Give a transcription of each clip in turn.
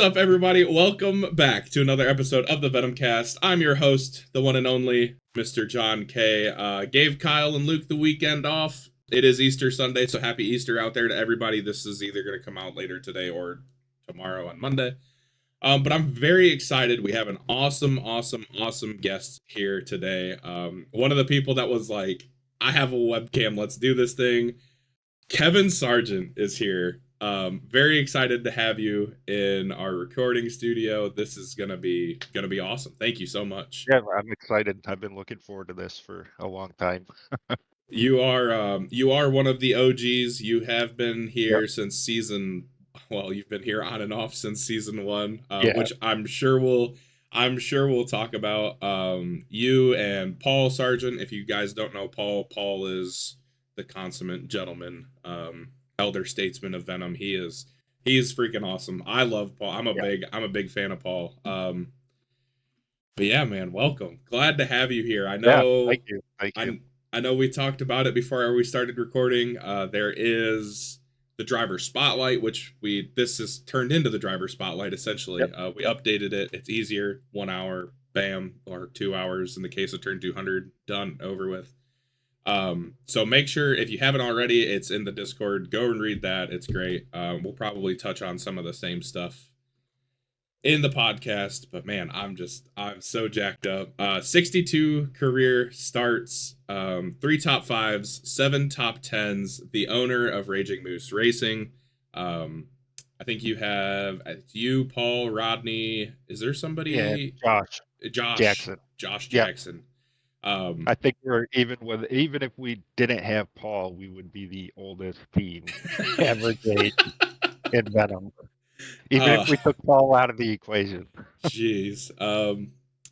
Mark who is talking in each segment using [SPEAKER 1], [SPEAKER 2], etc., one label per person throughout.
[SPEAKER 1] What's up, everybody? Welcome back to another episode of the Venomcast. I'm your host, the one and only Mr. John K. Gave Kyle and Luke the weekend off. It is Easter Sunday, so happy Easter out there to everybody. This is either going to come out later today or tomorrow on Monday. But I'm very excited. We have an awesome guest here today. One of the people that was like, I have a webcam, let's do this thing. Kevin Sargent is here. Very excited to have you in our recording studio. This is gonna be awesome. Thank you so much.
[SPEAKER 2] Yeah, I'm excited. I've been looking forward to this for a long time.
[SPEAKER 1] You are one of the OGs. You have been
[SPEAKER 2] Yep.
[SPEAKER 1] here since you've been here on and off since season 1,
[SPEAKER 2] Yeah.
[SPEAKER 1] which I'm sure we'll talk about. You and Paul Sargent. If you guys don't know Paul is the consummate gentleman, elder statesman of Venom. He is freaking awesome. I love Paul. I'm a big fan of Paul. But yeah, man, welcome. Glad to have you here. I
[SPEAKER 2] Yeah.
[SPEAKER 1] know
[SPEAKER 2] Thank you. Thank you.
[SPEAKER 1] I know we talked about it before we started recording. There is the driver spotlight, which this is turned into the driver spotlight essentially.
[SPEAKER 2] Yep.
[SPEAKER 1] We updated it. It's easier. 1 hour, bam, or 2 hours in the case of turn 200, done, over with. So make sure, if you haven't already, it's in the Discord. Go and read that. It's great. We'll probably touch on some of the same stuff in the podcast, but man, I'm so jacked up. 62 career starts, 3 top 5s, 7 top 10s, the owner of Raging Moose Racing. I think you have Paul, Rodney. Is there somebody?
[SPEAKER 2] Yeah,
[SPEAKER 1] Josh
[SPEAKER 2] Jackson.
[SPEAKER 1] Jackson.
[SPEAKER 2] I think even if we didn't have Paul, we would be the oldest team average age in Venom. Even if we took Paul out of the equation.
[SPEAKER 1] Jeez.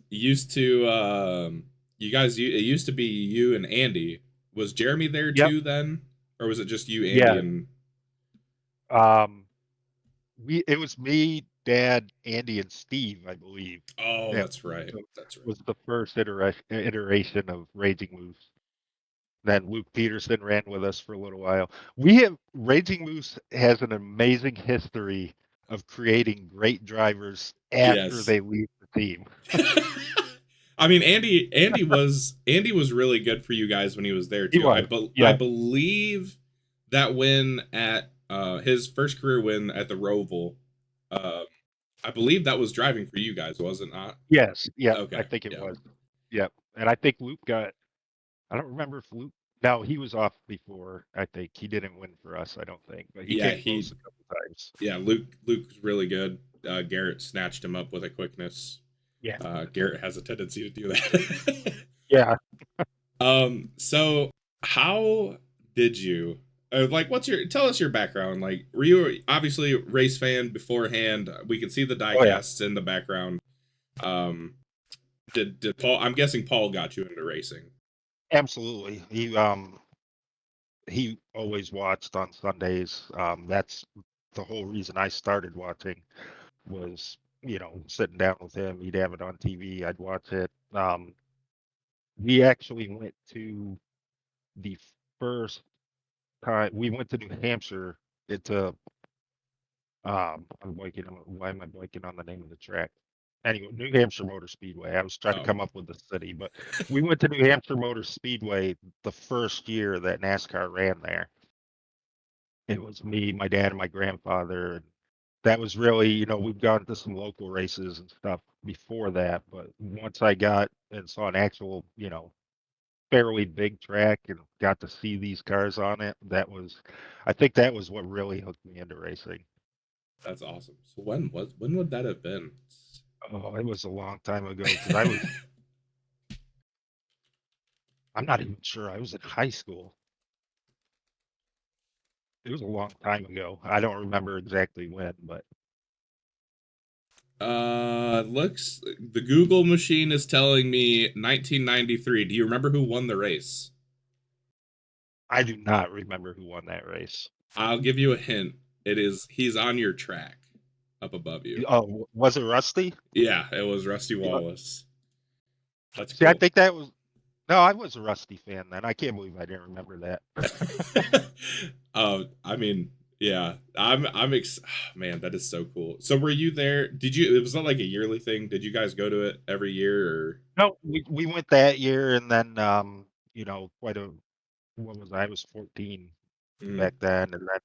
[SPEAKER 1] Used to you guys. It used to be you and Andy. Was Jeremy there too then, or was it just you, Andy, and?
[SPEAKER 2] It was me, Dad, Andy, and Steve, I believe.
[SPEAKER 1] Oh, that's right.
[SPEAKER 2] Was the first iteration of Raging Moose. Then Luke Peterson ran with us for a little while. Raging Moose has an amazing history of creating great drivers after they leave the team.
[SPEAKER 1] I mean, Andy was really good for you guys when he was there too. I believe that win at his first career win at the Roval, I believe that was driving for you guys, was it not?
[SPEAKER 2] Yes, yeah,
[SPEAKER 1] okay.
[SPEAKER 2] I think it was. Yep, and I think Luke I don't remember if Luke. No, he was off before. I think he didn't win for us. I don't think, but he came close a couple times.
[SPEAKER 1] Yeah, Luke was really good. Garrett snatched him up with a quickness.
[SPEAKER 2] Yeah,
[SPEAKER 1] Garrett has a tendency to do that.
[SPEAKER 2] Yeah.
[SPEAKER 1] So how did you? Tell us your background. Like, were you obviously a race fan beforehand? We can see the diecasts in the background. Did Paul? I'm guessing Paul got you into racing.
[SPEAKER 2] Absolutely. He always watched on Sundays. That's the whole reason I started watching was, sitting down with him. He'd have it on TV. I'd watch it. We actually went to the first time we went to New Hampshire. Why am I blanking on the name of the track? Anyway, New Hampshire Motor Speedway. I was trying to come up with the city, but we went to New Hampshire Motor Speedway the first year that NASCAR ran there. It was me, my dad, and my grandfather. And that was really, we've gone to some local races and stuff before that, but once I got and saw an actual, fairly big track and got to see these cars on it, I think that was what really hooked me into racing.
[SPEAKER 1] That's awesome. So when would that have been?
[SPEAKER 2] Oh, it was a long time ago because I'm not even sure. I was in high school. It was a long time ago. I don't remember exactly when, but
[SPEAKER 1] the Google machine is telling me 1993. Do you remember who won the race?
[SPEAKER 2] I do not remember who won that race.
[SPEAKER 1] I'll give you a hint. He's on your track up above you.
[SPEAKER 2] Oh, was it Rusty?
[SPEAKER 1] Yeah, it was Rusty Wallace.
[SPEAKER 2] That's cool. I think that was. No, I was a Rusty fan then. I can't believe I didn't remember that.
[SPEAKER 1] I mean, Yeah, man, that is so cool. So were you there? Did you? It was not like a yearly thing. Did you guys go to it every year or?
[SPEAKER 2] No, we went that year, and then what was I was 14
[SPEAKER 1] Mm.
[SPEAKER 2] back then, and then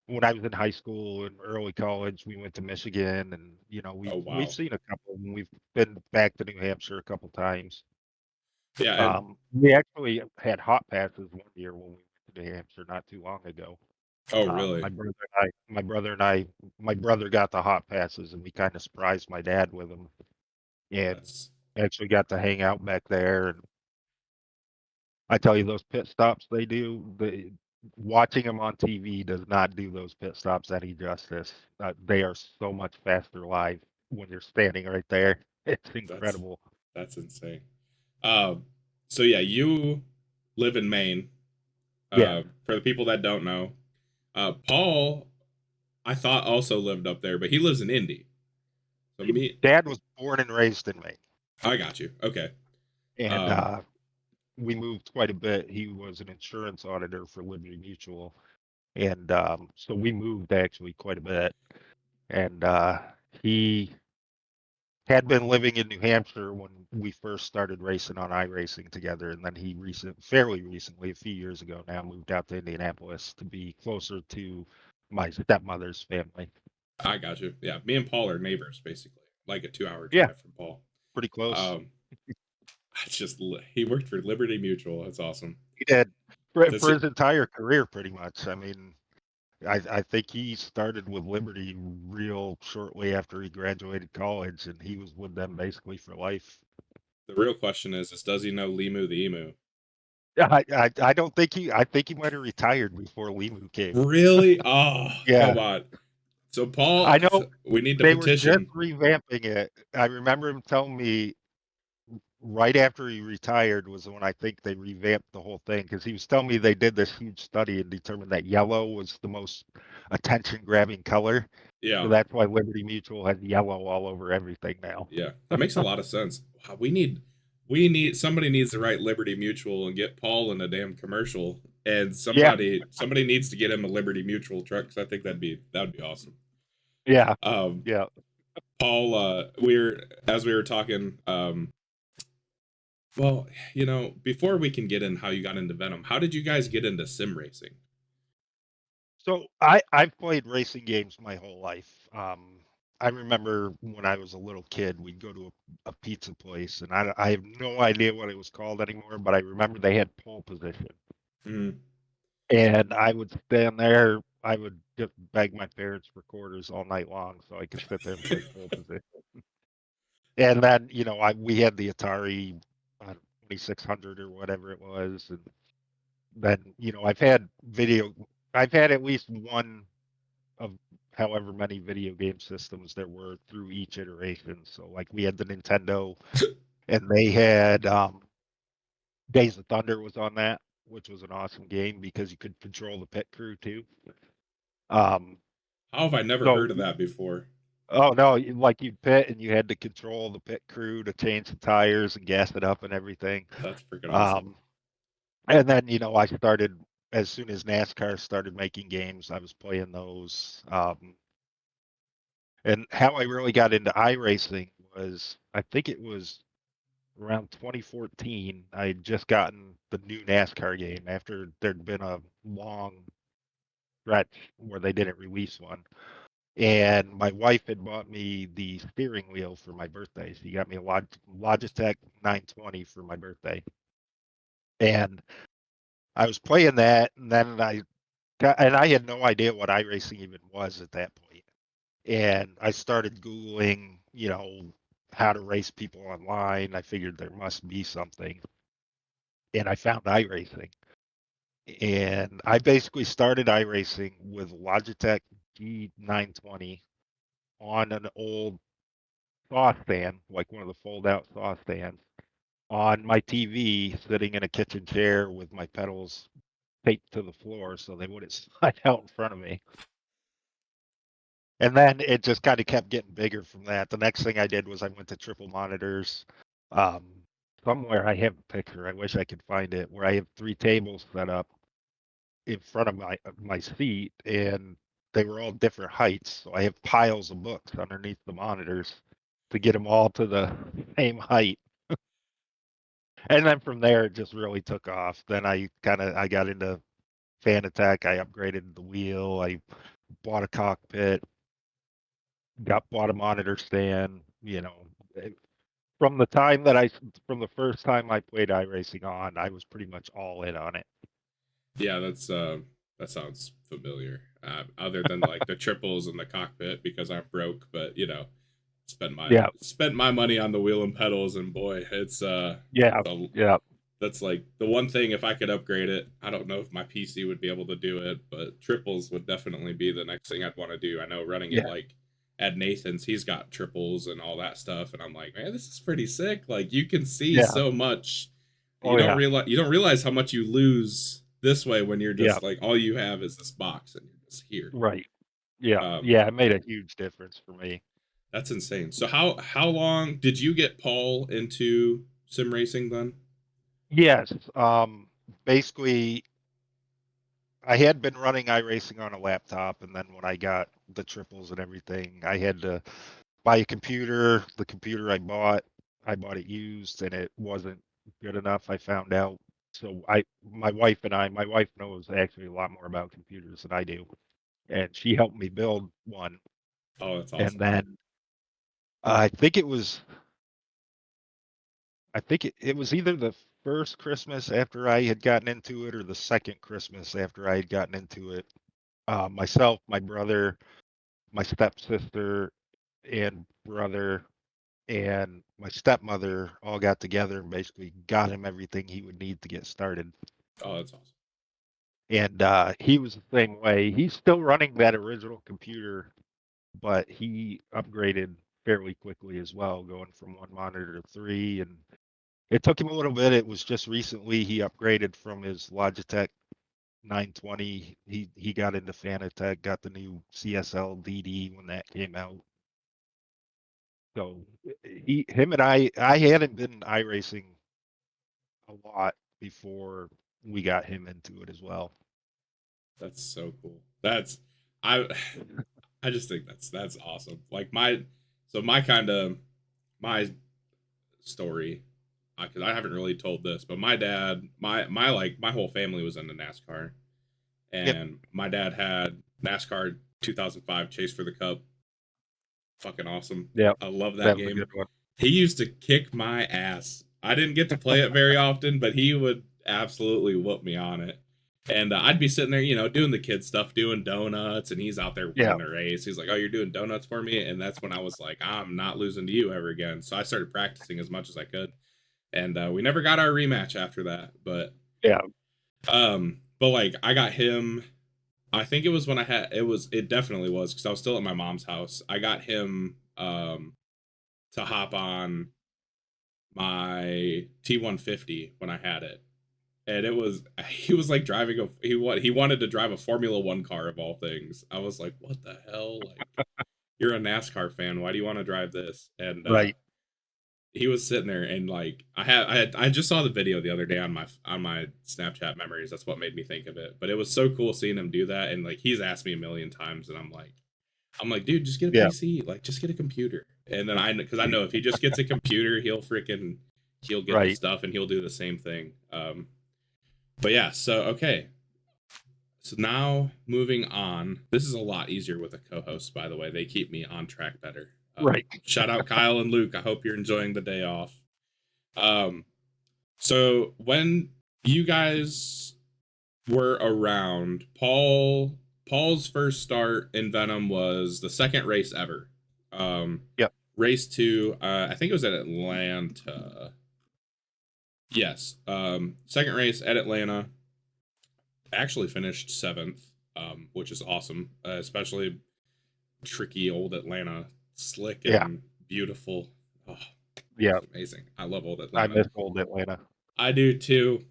[SPEAKER 2] when I was in high school and early college, we went to Michigan, and
[SPEAKER 1] Oh
[SPEAKER 2] we've
[SPEAKER 1] wow.
[SPEAKER 2] seen a couple, and we've been back to New Hampshire a couple times.
[SPEAKER 1] Yeah, and
[SPEAKER 2] We actually had hot passes one year when we went to New Hampshire not too long ago.
[SPEAKER 1] oh
[SPEAKER 2] Um,
[SPEAKER 1] really?
[SPEAKER 2] my brother and I, my brother and I, my brother got the hot passes, and we kind of surprised my dad with them, and
[SPEAKER 1] That's
[SPEAKER 2] actually got to hang out back there. And I tell you, those pit stops they do, watching them on TV does not do those pit stops any justice. They are so much faster live when you're standing right there. It's
[SPEAKER 1] that's
[SPEAKER 2] incredible.
[SPEAKER 1] that's insane. Um, so yeah, you live in Maine.
[SPEAKER 2] Yeah,
[SPEAKER 1] For the people that don't know, Paul, I thought also lived up there, but he lives in Indy. So me,
[SPEAKER 2] Dad was born and raised in Maine,
[SPEAKER 1] I got you. Okay.
[SPEAKER 2] and
[SPEAKER 1] Um,
[SPEAKER 2] we moved quite a bit. He was an insurance auditor for Liberty Mutual, and so we moved actually quite a bit. And he had been living in New Hampshire when we first started racing on iRacing together, and then fairly recently, a few years ago now, moved out to Indianapolis to be closer to my stepmother's family.
[SPEAKER 1] I got you. Yeah, me and Paul are neighbors, basically, like a 2 hour
[SPEAKER 2] Yeah,
[SPEAKER 1] drive from Paul.
[SPEAKER 2] pretty close.
[SPEAKER 1] Um, it's just he worked for Liberty Mutual. That's awesome.
[SPEAKER 2] He did
[SPEAKER 1] Does
[SPEAKER 2] for
[SPEAKER 1] it
[SPEAKER 2] his entire career, pretty much. I mean, I think he started with Liberty real shortly after he graduated college, and he was with them basically for life.
[SPEAKER 1] the real question is does he know Limu the emu?
[SPEAKER 2] I don't think I think he might have retired before Limu came.
[SPEAKER 1] Really? Oh,
[SPEAKER 2] Yeah,
[SPEAKER 1] come on. So Paul,
[SPEAKER 2] I know
[SPEAKER 1] we need to
[SPEAKER 2] they were just
[SPEAKER 1] petition.
[SPEAKER 2] revamping it. I remember him telling me right after he retired was when I think they revamped the whole thing, because he was telling me they did this huge study and determined that yellow was the most attention grabbing color. So
[SPEAKER 1] Yeah,
[SPEAKER 2] that's why Liberty Mutual has yellow all over everything now.
[SPEAKER 1] yeah, that makes a lot of sense. Wow, we need somebody needs to write Liberty Mutual and get Paul in a damn commercial, and
[SPEAKER 2] Yeah,
[SPEAKER 1] somebody needs to get him a Liberty Mutual truck because I think that'd be awesome.
[SPEAKER 2] yeah,
[SPEAKER 1] Um,
[SPEAKER 2] yeah.
[SPEAKER 1] Paul, we were talking. Well, before we can get in how you got into Venom, how did you guys get into sim racing?
[SPEAKER 2] So I've played racing games my whole life. I remember when I was a little kid, we'd go to a pizza place, and I have no idea what it was called anymore, but I remember they had pole position,
[SPEAKER 1] Mm,
[SPEAKER 2] and I would stand there. I would just beg my parents for quarters all night long so I could sit there and play pole position. And then we had the Atari 2600 or whatever it was, and then I've had at least one of however many video game systems there were through each iteration. So like we had the Nintendo, and they had Days of Thunder was on that, which was an awesome game because you could control the pit crew too. Um,
[SPEAKER 1] how have I never
[SPEAKER 2] so
[SPEAKER 1] heard of that before?
[SPEAKER 2] oh no, like you'd pit and you had to control the pit crew to change the tires and gas it up and everything.
[SPEAKER 1] That's freaking awesome.
[SPEAKER 2] Um, and then I started as soon as NASCAR started making games, I was playing those. And how I really got into iRacing was, I think it was around 2014. I had just gotten the new NASCAR game after there'd been a long stretch where they didn't release one. And my wife had bought me the steering wheel for my birthday. She got me a Logitech 920 for my birthday. And I was playing that, and then I had no idea what iRacing even was at that point. And I started Googling, how to race people online. I figured there must be something. And I found iRacing. And I basically started iRacing with Logitech G920 on an old saw stand, like one of the fold out saw stands, on my TV, sitting in a kitchen chair with my pedals taped to the floor so they wouldn't slide out in front of me. And then it just kind of kept getting bigger from that. The next thing I did was I went to triple monitors. Um, Somewhere I have a picture. I wish I could find it where I have three tables set up in front of my seat, and they were all different heights. So I have piles of books underneath the monitors to get them all to the same height. And then from there, it just really took off. Then I got into Fan Attack. I upgraded the wheel. I bought a cockpit. Bought a monitor stand. From the first time I played iRacing on, I was pretty much all in on it.
[SPEAKER 1] Yeah, that sounds familiar. Other than like the triples and the cockpit because I'm broke, but
[SPEAKER 2] Yeah,
[SPEAKER 1] spent my money on the wheel and pedals, and boy,
[SPEAKER 2] yeah, yeah,
[SPEAKER 1] that's like the one thing. If I could upgrade it, I don't know if my PC would be able to do it, but triples would definitely be the next thing I'd want to do. I know running it
[SPEAKER 2] yeah,
[SPEAKER 1] like at Nathan's, he's got triples and all that stuff, and I'm like, man, this is pretty sick. Like you can see
[SPEAKER 2] yeah.
[SPEAKER 1] so much.
[SPEAKER 2] Oh yeah,
[SPEAKER 1] You don't realize how much you lose this way when you're
[SPEAKER 2] yeah.
[SPEAKER 1] just like all you have is this box and you're just here.
[SPEAKER 2] Right. Yeah,
[SPEAKER 1] Um,
[SPEAKER 2] yeah. It made a huge difference for me.
[SPEAKER 1] that's insane. So how long did you get Paul into sim racing then?
[SPEAKER 2] Yes. Basically, I had been running iRacing on a laptop, and then when I got the triples and everything, I had to buy a computer. The computer I bought it used, and it wasn't good enough. I found out. So my wife knows actually a lot more about computers than I do, and she helped me build one.
[SPEAKER 1] Oh, that's
[SPEAKER 2] And
[SPEAKER 1] awesome.
[SPEAKER 2] then I think it was, it was either the first Christmas after I had gotten into it, or the second Christmas after I had gotten into it. Myself, my brother, my stepsister, and brother, and my stepmother all got together and basically got him everything he would need to get started.
[SPEAKER 1] Oh, that's awesome.
[SPEAKER 2] And he was the same way. He's still running that original computer, but he upgraded fairly quickly as well, going from one monitor to three. And it took him a little bit. It was just recently he upgraded from his Logitech 920. He got into Fanatec, got the new CSL DD when that came out. So him and I hadn't been iRacing a lot before we got him into it as well.
[SPEAKER 1] That's so cool. I I just think that's awesome. Like my kind of my story, because I haven't really told this, but my dad, my whole family was into NASCAR,
[SPEAKER 2] Yep.
[SPEAKER 1] and my dad had NASCAR 2005 Chase for the Cup. Fucking awesome.
[SPEAKER 2] Yep.
[SPEAKER 1] I love that
[SPEAKER 2] That was a good
[SPEAKER 1] game.
[SPEAKER 2] one.
[SPEAKER 1] He used to kick my ass. I didn't get to play it very often, but he would absolutely whoop me on it. And I'd be sitting there, doing the kid stuff, doing donuts, and he's out there
[SPEAKER 2] Yeah.
[SPEAKER 1] winning the race. He's like, "Oh, you're doing donuts for me," and that's when I was like, "I'm not losing to you ever again." So I started practicing as much as I could, and we never got our rematch after that.
[SPEAKER 2] Yeah.
[SPEAKER 1] But like I got him. I think it was when it definitely was because I was still at my mom's house. I got him to hop on my T150 when I had it, and he was like driving he wanted to drive a Formula One car of all things. I was like, what the hell? Like, you're a NASCAR fan. Why do you want to drive this? And
[SPEAKER 2] Right.
[SPEAKER 1] he was sitting there, and like I just saw the video the other day on my Snapchat memories. That's what made me think of it. But it was so cool seeing him do that, and like he's asked me a million times, and I'm like, dude, just get a
[SPEAKER 2] Yeah.
[SPEAKER 1] PC, like just get a computer. And then because I know if he just gets a computer, he'll get the
[SPEAKER 2] Right.
[SPEAKER 1] stuff and he'll do the same thing. But yeah, so okay. So now moving on. This is a lot easier with a co-host, by the way. They keep me on track better.
[SPEAKER 2] Right.
[SPEAKER 1] Shout out Kyle and Luke. I hope you're enjoying the day off. Um, so when you guys were around, Paul's first start in Venom was the second race ever.
[SPEAKER 2] Yep.
[SPEAKER 1] Race two, I think it was at Atlanta. Yes. Second race at Atlanta. Actually finished seventh, which is awesome, especially tricky old Atlanta, slick
[SPEAKER 2] Yeah.
[SPEAKER 1] and beautiful. Oh,
[SPEAKER 2] Yeah.
[SPEAKER 1] it's amazing. I love old
[SPEAKER 2] I
[SPEAKER 1] Atlanta.
[SPEAKER 2] miss old Atlanta.
[SPEAKER 1] I do too.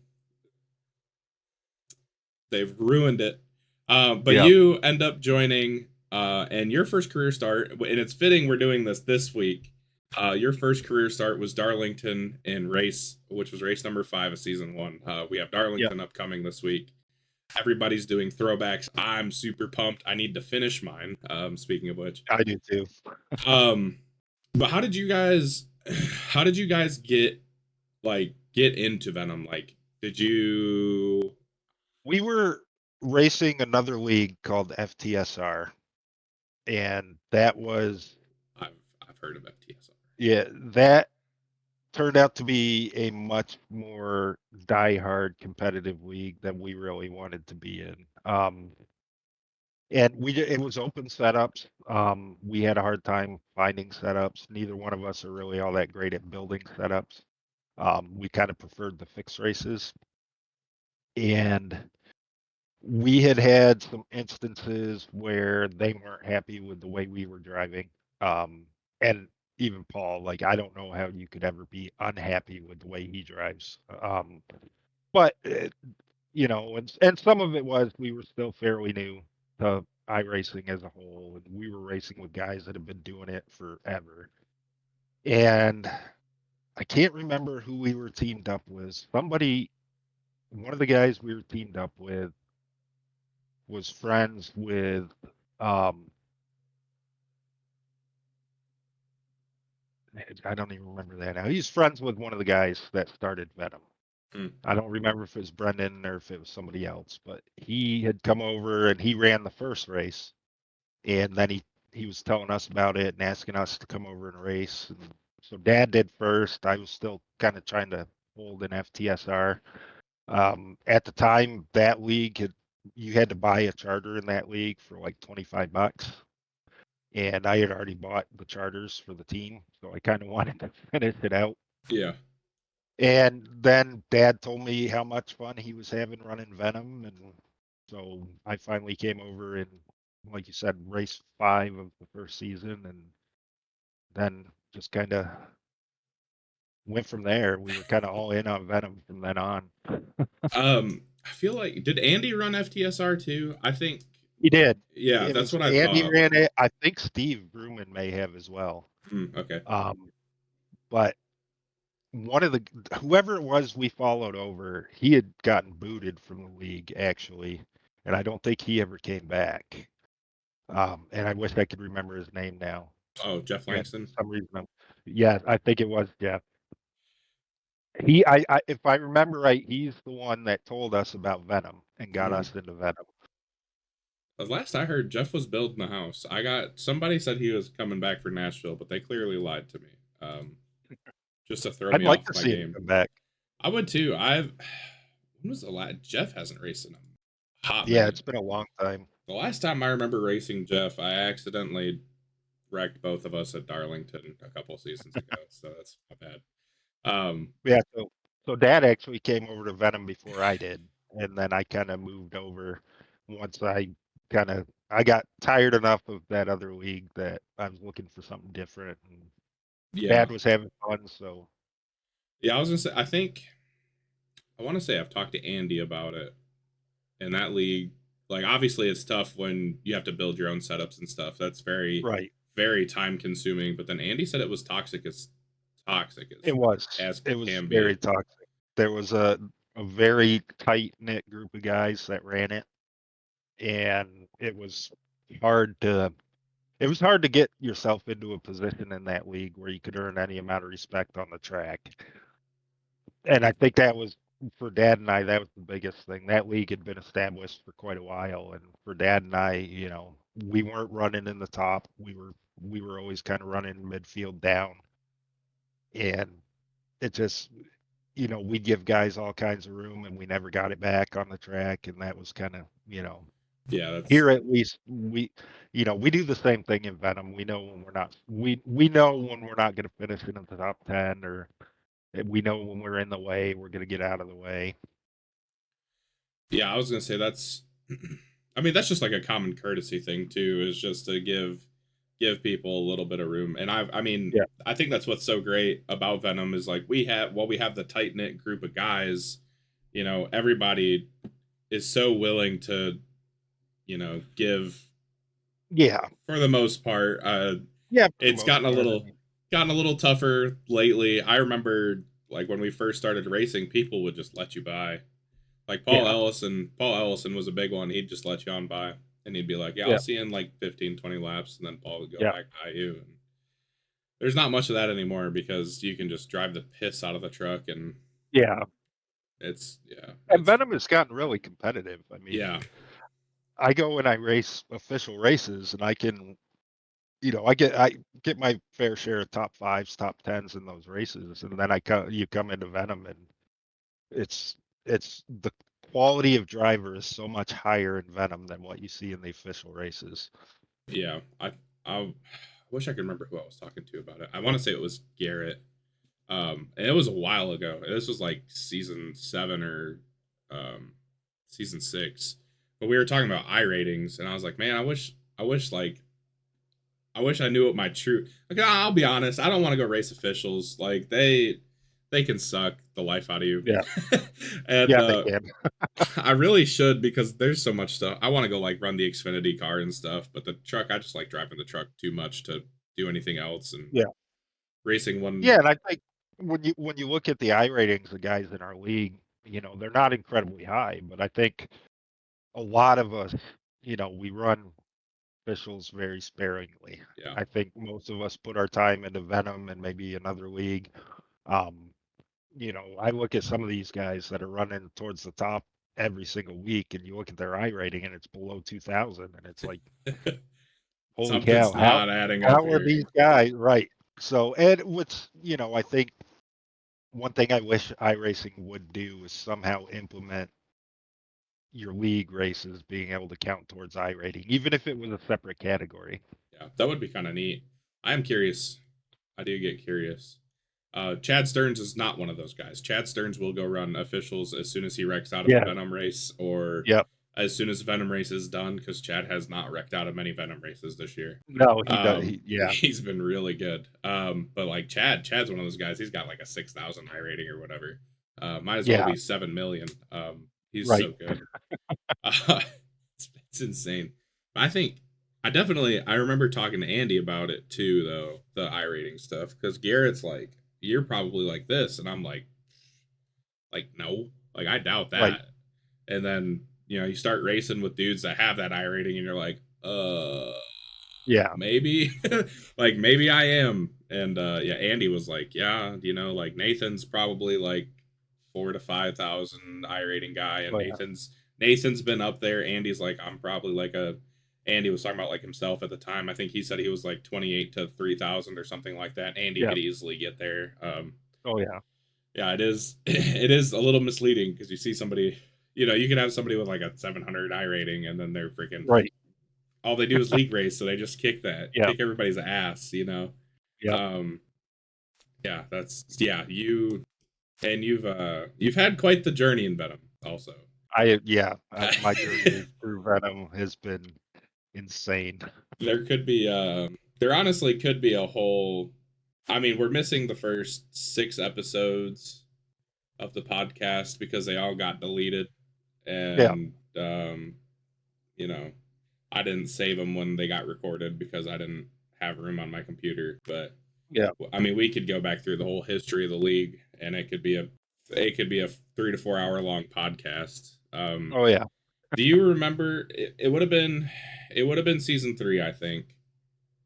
[SPEAKER 1] They've ruined it. But
[SPEAKER 2] Yeah.
[SPEAKER 1] you end up joining, and your first career start, and it's fitting we're doing this week. Your first career start was Darlington in which was race number 5 of season 1. We have
[SPEAKER 2] Yep.
[SPEAKER 1] Darlington upcoming this week. everybody's doing throwbacks. I'm super pumped. I need to finish mine. Speaking of which,
[SPEAKER 2] I do too.
[SPEAKER 1] um, but how did you guys get into Venom? Like, did you?
[SPEAKER 2] We were racing another league called FTSR, and that was
[SPEAKER 1] I've heard of FTSR.
[SPEAKER 2] yeah, that turned out to be a much more die-hard competitive league than we really wanted to be in. And it was open setups. We had a hard time finding setups. Neither one of us are really all that great at building setups. We kind of preferred the fixed races, and we had some instances where they weren't happy with the way we were driving. And even Paul, like, I don't know how you could ever be unhappy with the way he drives. But and some of it was we were still fairly new to iRacing as a whole, and we were racing with guys that have been doing it forever. And I can't remember who we were teamed up with. One of the guys we were teamed up with was friends with I don't even remember that now. He's friends with one of the guys that started Venom. I don't remember if it was Brendan or if it was somebody else, but he had come over and he ran the first race, and then he was telling us about it and asking us to come over and race. And so Dad did first. I was still kind of trying to hold an FTSR. At the time, that league you had to buy a charter in that league for like $25. And I had already bought the charters for the team, so I kind of wanted to finish it out.
[SPEAKER 1] Yeah.
[SPEAKER 2] And then Dad told me how much fun he was having running Venom, and so I finally came over and, like you said, race 5 of the first season, and then just kind of went from there. We were kind of all in on Venom from then on.
[SPEAKER 1] I feel like did Andy run FTSR too? I think
[SPEAKER 2] He did.
[SPEAKER 1] yeah,
[SPEAKER 2] It
[SPEAKER 1] that's
[SPEAKER 2] was
[SPEAKER 1] what I
[SPEAKER 2] Andy
[SPEAKER 1] thought.
[SPEAKER 2] ran it. I think Steve Bruman may have as well.
[SPEAKER 1] Okay.
[SPEAKER 2] But one of the whoever it was we followed over, he had gotten booted from the league actually, and I don't think he ever came back. And I wish I could remember his name now.
[SPEAKER 1] Oh, Jeff
[SPEAKER 2] And
[SPEAKER 1] Langston.
[SPEAKER 2] for some reason, yeah, I think it was Jeff. If I remember right, he's the one that told us about Venom and got us into Venom.
[SPEAKER 1] Last I heard, Jeff was building the house. Somebody said he was coming back for Nashville, but they clearly lied to me. Just to throw
[SPEAKER 2] I'd
[SPEAKER 1] me
[SPEAKER 2] like
[SPEAKER 1] off
[SPEAKER 2] to
[SPEAKER 1] my
[SPEAKER 2] see him
[SPEAKER 1] game.
[SPEAKER 2] come back.
[SPEAKER 1] I would too. When was the last Jeff hasn't raced in a hot
[SPEAKER 2] Yeah,
[SPEAKER 1] minute.
[SPEAKER 2] it's been a long time.
[SPEAKER 1] The last time I remember racing Jeff, I accidentally wrecked both of us at Darlington a couple seasons ago, so that's not bad.
[SPEAKER 2] Yeah, so Dad actually came over to Venom before I did, and then I kind of moved over once I got tired enough of that other league that I was looking for something different, and
[SPEAKER 1] yeah.
[SPEAKER 2] Dad was having fun, so
[SPEAKER 1] Yeah, I was gonna say I wanna say I've talked to Andy about it in that league. Like obviously it's tough when you have to build your own setups and stuff. That's very,
[SPEAKER 2] right.
[SPEAKER 1] very time consuming. But then Andy said it was toxic
[SPEAKER 2] It was
[SPEAKER 1] as
[SPEAKER 2] it was
[SPEAKER 1] can
[SPEAKER 2] very
[SPEAKER 1] be.
[SPEAKER 2] toxic. There was a very tight knit group of guys that ran it, and hard to it was hard to get yourself into a position in that league where you could earn any amount of respect on the track. And I think that was for Dad and I, that was the biggest thing. That league had been established for quite a while, and for Dad and I, we weren't running in the top. We were always kind of running midfield down, and it just we'd give guys all kinds of room, and we never got it back on the track, and that was kind of
[SPEAKER 1] Yeah, that's
[SPEAKER 2] here at least we do the same thing in Venom. We know when we're not we know when we're not going to finish in the top 10, or we know when we're in the way, we're going to get out of the way.
[SPEAKER 1] yeah, I was gonna say that's I mean that's just like a common courtesy thing too, is just to give people a little bit of room. And I mean,
[SPEAKER 2] Yeah.
[SPEAKER 1] I think that's what's so great about Venom is like we have the tight knit group of guys, everybody is so willing to, give
[SPEAKER 2] Yeah.
[SPEAKER 1] for the most part.
[SPEAKER 2] Yeah, for the
[SPEAKER 1] It's
[SPEAKER 2] most part. I mean,
[SPEAKER 1] gotten a little tougher lately. I remember like when we first started racing, people would just let you by. Like
[SPEAKER 2] Yeah.
[SPEAKER 1] Paul Ellison was a big one. He'd just let you on by, and he'd be like, "Yeah, I'll
[SPEAKER 2] Yeah.
[SPEAKER 1] see you in like 15, 20 laps," and then Paul would go
[SPEAKER 2] Yeah.
[SPEAKER 1] back by you. And there's not much of that anymore because you can just drive the piss out of the truck, and
[SPEAKER 2] Yeah. And
[SPEAKER 1] it's
[SPEAKER 2] Venom has gotten really competitive. I mean,
[SPEAKER 1] yeah,
[SPEAKER 2] I go and I race official races, and I can, I get my fair share of top fives, top tens in those races, and then you come into Venom, and it's it's the quality of driver is so much higher in Venom than what you see in the official races.
[SPEAKER 1] yeah. I wish I could remember who I was talking to about it. I want to say it was Garrett. And it was a while ago. This was like season 7 or um, season 6. But we were talking about I ratings, and I was like, man, I wish I knew what my true. Like, I'll be honest, I don't want to go race officials. Like they can suck the life out of you.
[SPEAKER 2] Yeah,
[SPEAKER 1] And
[SPEAKER 2] yeah, they can.
[SPEAKER 1] I really should because there's so much stuff. I want to go like run the Xfinity car and stuff, but the truck, I just like driving the truck too much to do anything else. And
[SPEAKER 2] Yeah,
[SPEAKER 1] racing one,
[SPEAKER 2] yeah, and I think when you look at the I ratings of guys in our league, they're not incredibly high, but I think a lot of us, we run officials very sparingly.
[SPEAKER 1] yeah.
[SPEAKER 2] I think most of us put our time into Venom and maybe another league. Um, I look at some of these guys that are running towards the top every single week, and you look at their I rating, and it's below 2,000, and it's like, holy cow,
[SPEAKER 1] Something's
[SPEAKER 2] how
[SPEAKER 1] not adding up
[SPEAKER 2] how are
[SPEAKER 1] here.
[SPEAKER 2] these guys right? So, and what's I think one thing I wish iRacing would do is somehow implement your league races being able to count towards I rating, even if it was a separate category.
[SPEAKER 1] Yeah, that would be kind of neat. I am curious. I do get curious. Chad Stearns is not one of those guys. Chad Stearns will go run officials as soon as he wrecks out of a
[SPEAKER 2] Yeah.
[SPEAKER 1] Venom race or
[SPEAKER 2] Yep.
[SPEAKER 1] as soon as Venom race is done because Chad has not wrecked out of many Venom races this year.
[SPEAKER 2] No, he does. Yeah.
[SPEAKER 1] He's been really good. But like Chad's one of those guys. He's got like a 6,000 high rating or whatever. Might as well
[SPEAKER 2] Yeah.
[SPEAKER 1] be 7 million. He's
[SPEAKER 2] Right.
[SPEAKER 1] so good. Uh, it's insane. I remember talking to Andy about it too, though, the I rating stuff, because Garrett's like, you're probably like this, and I'm like, no, like I doubt
[SPEAKER 2] Right.
[SPEAKER 1] that. And then you start racing with dudes that have that I rating, and you're like,
[SPEAKER 2] Yeah.
[SPEAKER 1] maybe, like maybe I am. And yeah, Andy was like, yeah, like Nathan's probably like 4 to 5 thousand I rating guy, and
[SPEAKER 2] Oh yeah.
[SPEAKER 1] Nathan's been up there. Andy's like, I'm probably like a. Andy was talking about like himself at the time. I think he said he was like 28 to 3,000 or something like that. Andy
[SPEAKER 2] Yeah.
[SPEAKER 1] could easily get there.
[SPEAKER 2] Oh yeah.
[SPEAKER 1] Yeah, it is. It is a little misleading because you see somebody. You can have somebody with like a 700 I rating, and then they're freaking.
[SPEAKER 2] Right.
[SPEAKER 1] All they do is league race, so they just
[SPEAKER 2] Yeah.
[SPEAKER 1] kick everybody's ass.
[SPEAKER 2] Yep.
[SPEAKER 1] Um, yeah, you've had quite the journey in Venom, also.
[SPEAKER 2] My journey through Venom has been insane.
[SPEAKER 1] There honestly could be a whole. I mean, we're missing the first 6 episodes of the podcast because they all got deleted,
[SPEAKER 2] Yeah.
[SPEAKER 1] and you know, I didn't save them when they got recorded because I didn't have room on my computer. But
[SPEAKER 2] Yeah.
[SPEAKER 1] I mean, we could go back through the whole history of the league, and it could be a 3 to 4 hour long podcast.
[SPEAKER 2] Oh yeah.
[SPEAKER 1] Do you remember? It would have been season 3, I think.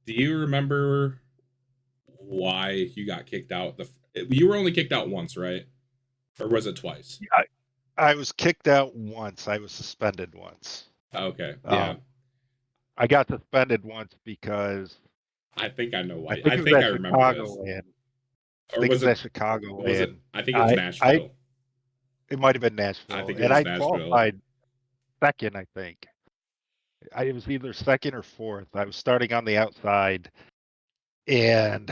[SPEAKER 1] Do you remember why you got kicked out? You were only kicked out once, right? Or was it twice?
[SPEAKER 2] I was kicked out once. I was suspended once.
[SPEAKER 1] Okay, yeah.
[SPEAKER 2] I got suspended once because
[SPEAKER 1] I think I know
[SPEAKER 2] I
[SPEAKER 1] why.
[SPEAKER 2] think
[SPEAKER 1] I
[SPEAKER 2] it was
[SPEAKER 1] think I
[SPEAKER 2] at
[SPEAKER 1] remember this.
[SPEAKER 2] Chicagoland. I
[SPEAKER 1] Or
[SPEAKER 2] think it
[SPEAKER 1] was
[SPEAKER 2] was at
[SPEAKER 1] it?
[SPEAKER 2] Chicagoland.
[SPEAKER 1] I think it was Nashville.
[SPEAKER 2] It might have been
[SPEAKER 1] I
[SPEAKER 2] Nashville,
[SPEAKER 1] think it
[SPEAKER 2] and
[SPEAKER 1] was
[SPEAKER 2] I
[SPEAKER 1] Nashville.
[SPEAKER 2] qualified second. I think it was either second or fourth. I was starting on the outside, and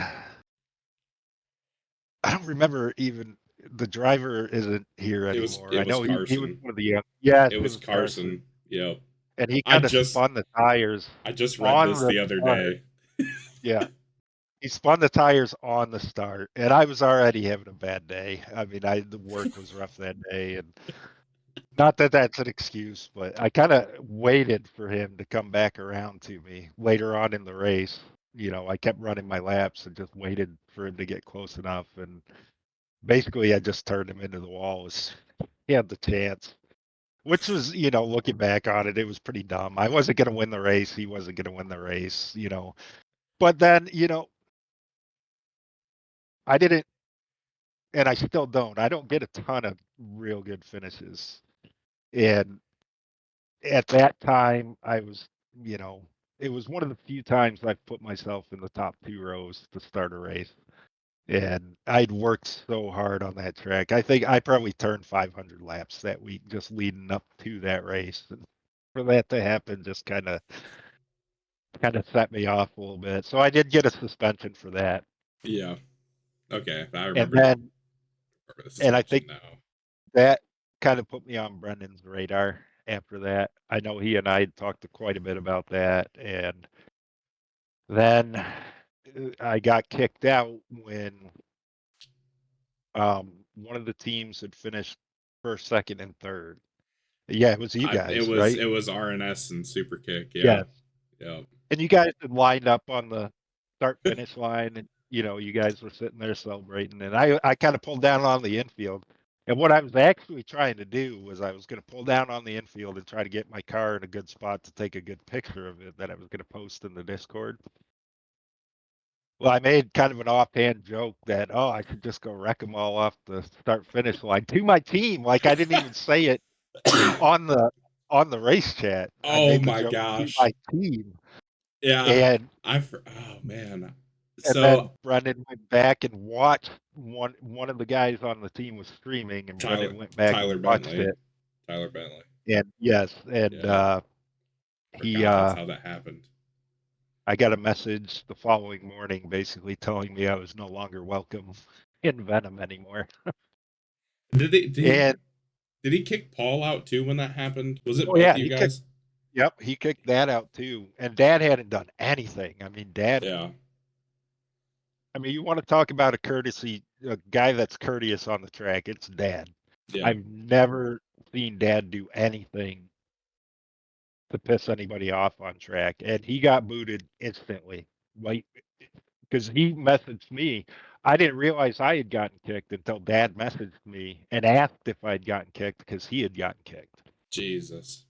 [SPEAKER 2] I don't remember even the driver isn't here anymore.
[SPEAKER 1] It
[SPEAKER 2] I
[SPEAKER 1] was
[SPEAKER 2] know he was
[SPEAKER 1] Carson.
[SPEAKER 2] one of the young. Yes,
[SPEAKER 1] It
[SPEAKER 2] it
[SPEAKER 1] was
[SPEAKER 2] was Carson,
[SPEAKER 1] Carson. Yep.
[SPEAKER 2] and he
[SPEAKER 1] I
[SPEAKER 2] kind of
[SPEAKER 1] just
[SPEAKER 2] spun the tires
[SPEAKER 1] I just read
[SPEAKER 2] on
[SPEAKER 1] this
[SPEAKER 2] the
[SPEAKER 1] the other
[SPEAKER 2] start.
[SPEAKER 1] day.
[SPEAKER 2] Yeah, he spun the tires on the start, and I was already having a bad day. I mean, the work was rough that day, and not that that's an excuse, but I kind of waited for him to come back around to me later on in the race. I kept running my laps and just waited for him to get close enough, and basically I just turned him into the wall as he had the chance. which was, you know, looking back on it, it was pretty dumb. I wasn't going to win the race. He wasn't going to win the race, you know. But then, you know, I didn't, and I still don't. I don't get a ton of real good finishes. And at that time, I was, you know, it was one of the few times I've put myself in the top 2 rows to start a race. And I'd worked so hard on that track. I think I probably turned 500 laps that week just leading up to that race. And for that to happen just kind of set me off a little bit. So I did get a suspension for that.
[SPEAKER 1] Yeah. Okay. I
[SPEAKER 2] And
[SPEAKER 1] remember
[SPEAKER 2] then
[SPEAKER 1] the
[SPEAKER 2] and I
[SPEAKER 1] suspension
[SPEAKER 2] think
[SPEAKER 1] now.
[SPEAKER 2] that kind of put me on Brendan's radar after that. I know he and I had talked quite a bit about that. And then I got kicked out when one of the teams had finished first, second, and third. Yeah, it was you
[SPEAKER 1] It
[SPEAKER 2] guys,
[SPEAKER 1] was
[SPEAKER 2] right?
[SPEAKER 1] it was RNS and Super Kick. Yeah.
[SPEAKER 2] Yes.
[SPEAKER 1] Yeah.
[SPEAKER 2] And you guys had lined up on the start finish line, and you know, you guys were sitting there celebrating, and I kind of pulled down on the infield. And what I was actually trying to do was I was going to pull down on the infield and try to get my car in a good spot to take a good picture of it that I was going to post in the Discord. Well, I made kind of an offhand joke that, oh, I could just go wreck them all off the start finish line to my team. Like I didn't even say it on the race chat. I
[SPEAKER 1] Oh
[SPEAKER 2] made the
[SPEAKER 1] my
[SPEAKER 2] joke to
[SPEAKER 1] gosh.
[SPEAKER 2] my team,
[SPEAKER 1] Yeah.
[SPEAKER 2] and
[SPEAKER 1] Oh man.
[SPEAKER 2] then
[SPEAKER 1] So
[SPEAKER 2] Brendan went back and watched one of the guys on the team was streaming, and
[SPEAKER 1] Tyler
[SPEAKER 2] Brendan went back and
[SPEAKER 1] Tyler
[SPEAKER 2] watched
[SPEAKER 1] Bentley.
[SPEAKER 2] it.
[SPEAKER 1] Tyler Bentley.
[SPEAKER 2] And yes, and
[SPEAKER 1] Yeah.
[SPEAKER 2] he
[SPEAKER 1] Forgot that's how that happened.
[SPEAKER 2] I got a message the following morning basically telling me I was no longer welcome in Venom anymore.
[SPEAKER 1] Did he did he
[SPEAKER 2] And
[SPEAKER 1] did he kick Paul out too when that happened? Was it
[SPEAKER 2] oh
[SPEAKER 1] both of
[SPEAKER 2] yeah,
[SPEAKER 1] you
[SPEAKER 2] he kicked.
[SPEAKER 1] guys?
[SPEAKER 2] Yep, he kicked that out too. And Dad hadn't done anything. I mean, Dad.
[SPEAKER 1] Yeah.
[SPEAKER 2] I mean, you want to talk about a guy that's courteous on the track? It's Dad.
[SPEAKER 1] Yeah.
[SPEAKER 2] I've never seen Dad do anything to piss anybody off on track, and he got booted instantly. Like, because he messaged me. I didn't realize I had gotten kicked until Dad messaged me and asked if I'd gotten kicked because he had gotten kicked.
[SPEAKER 1] Jesus.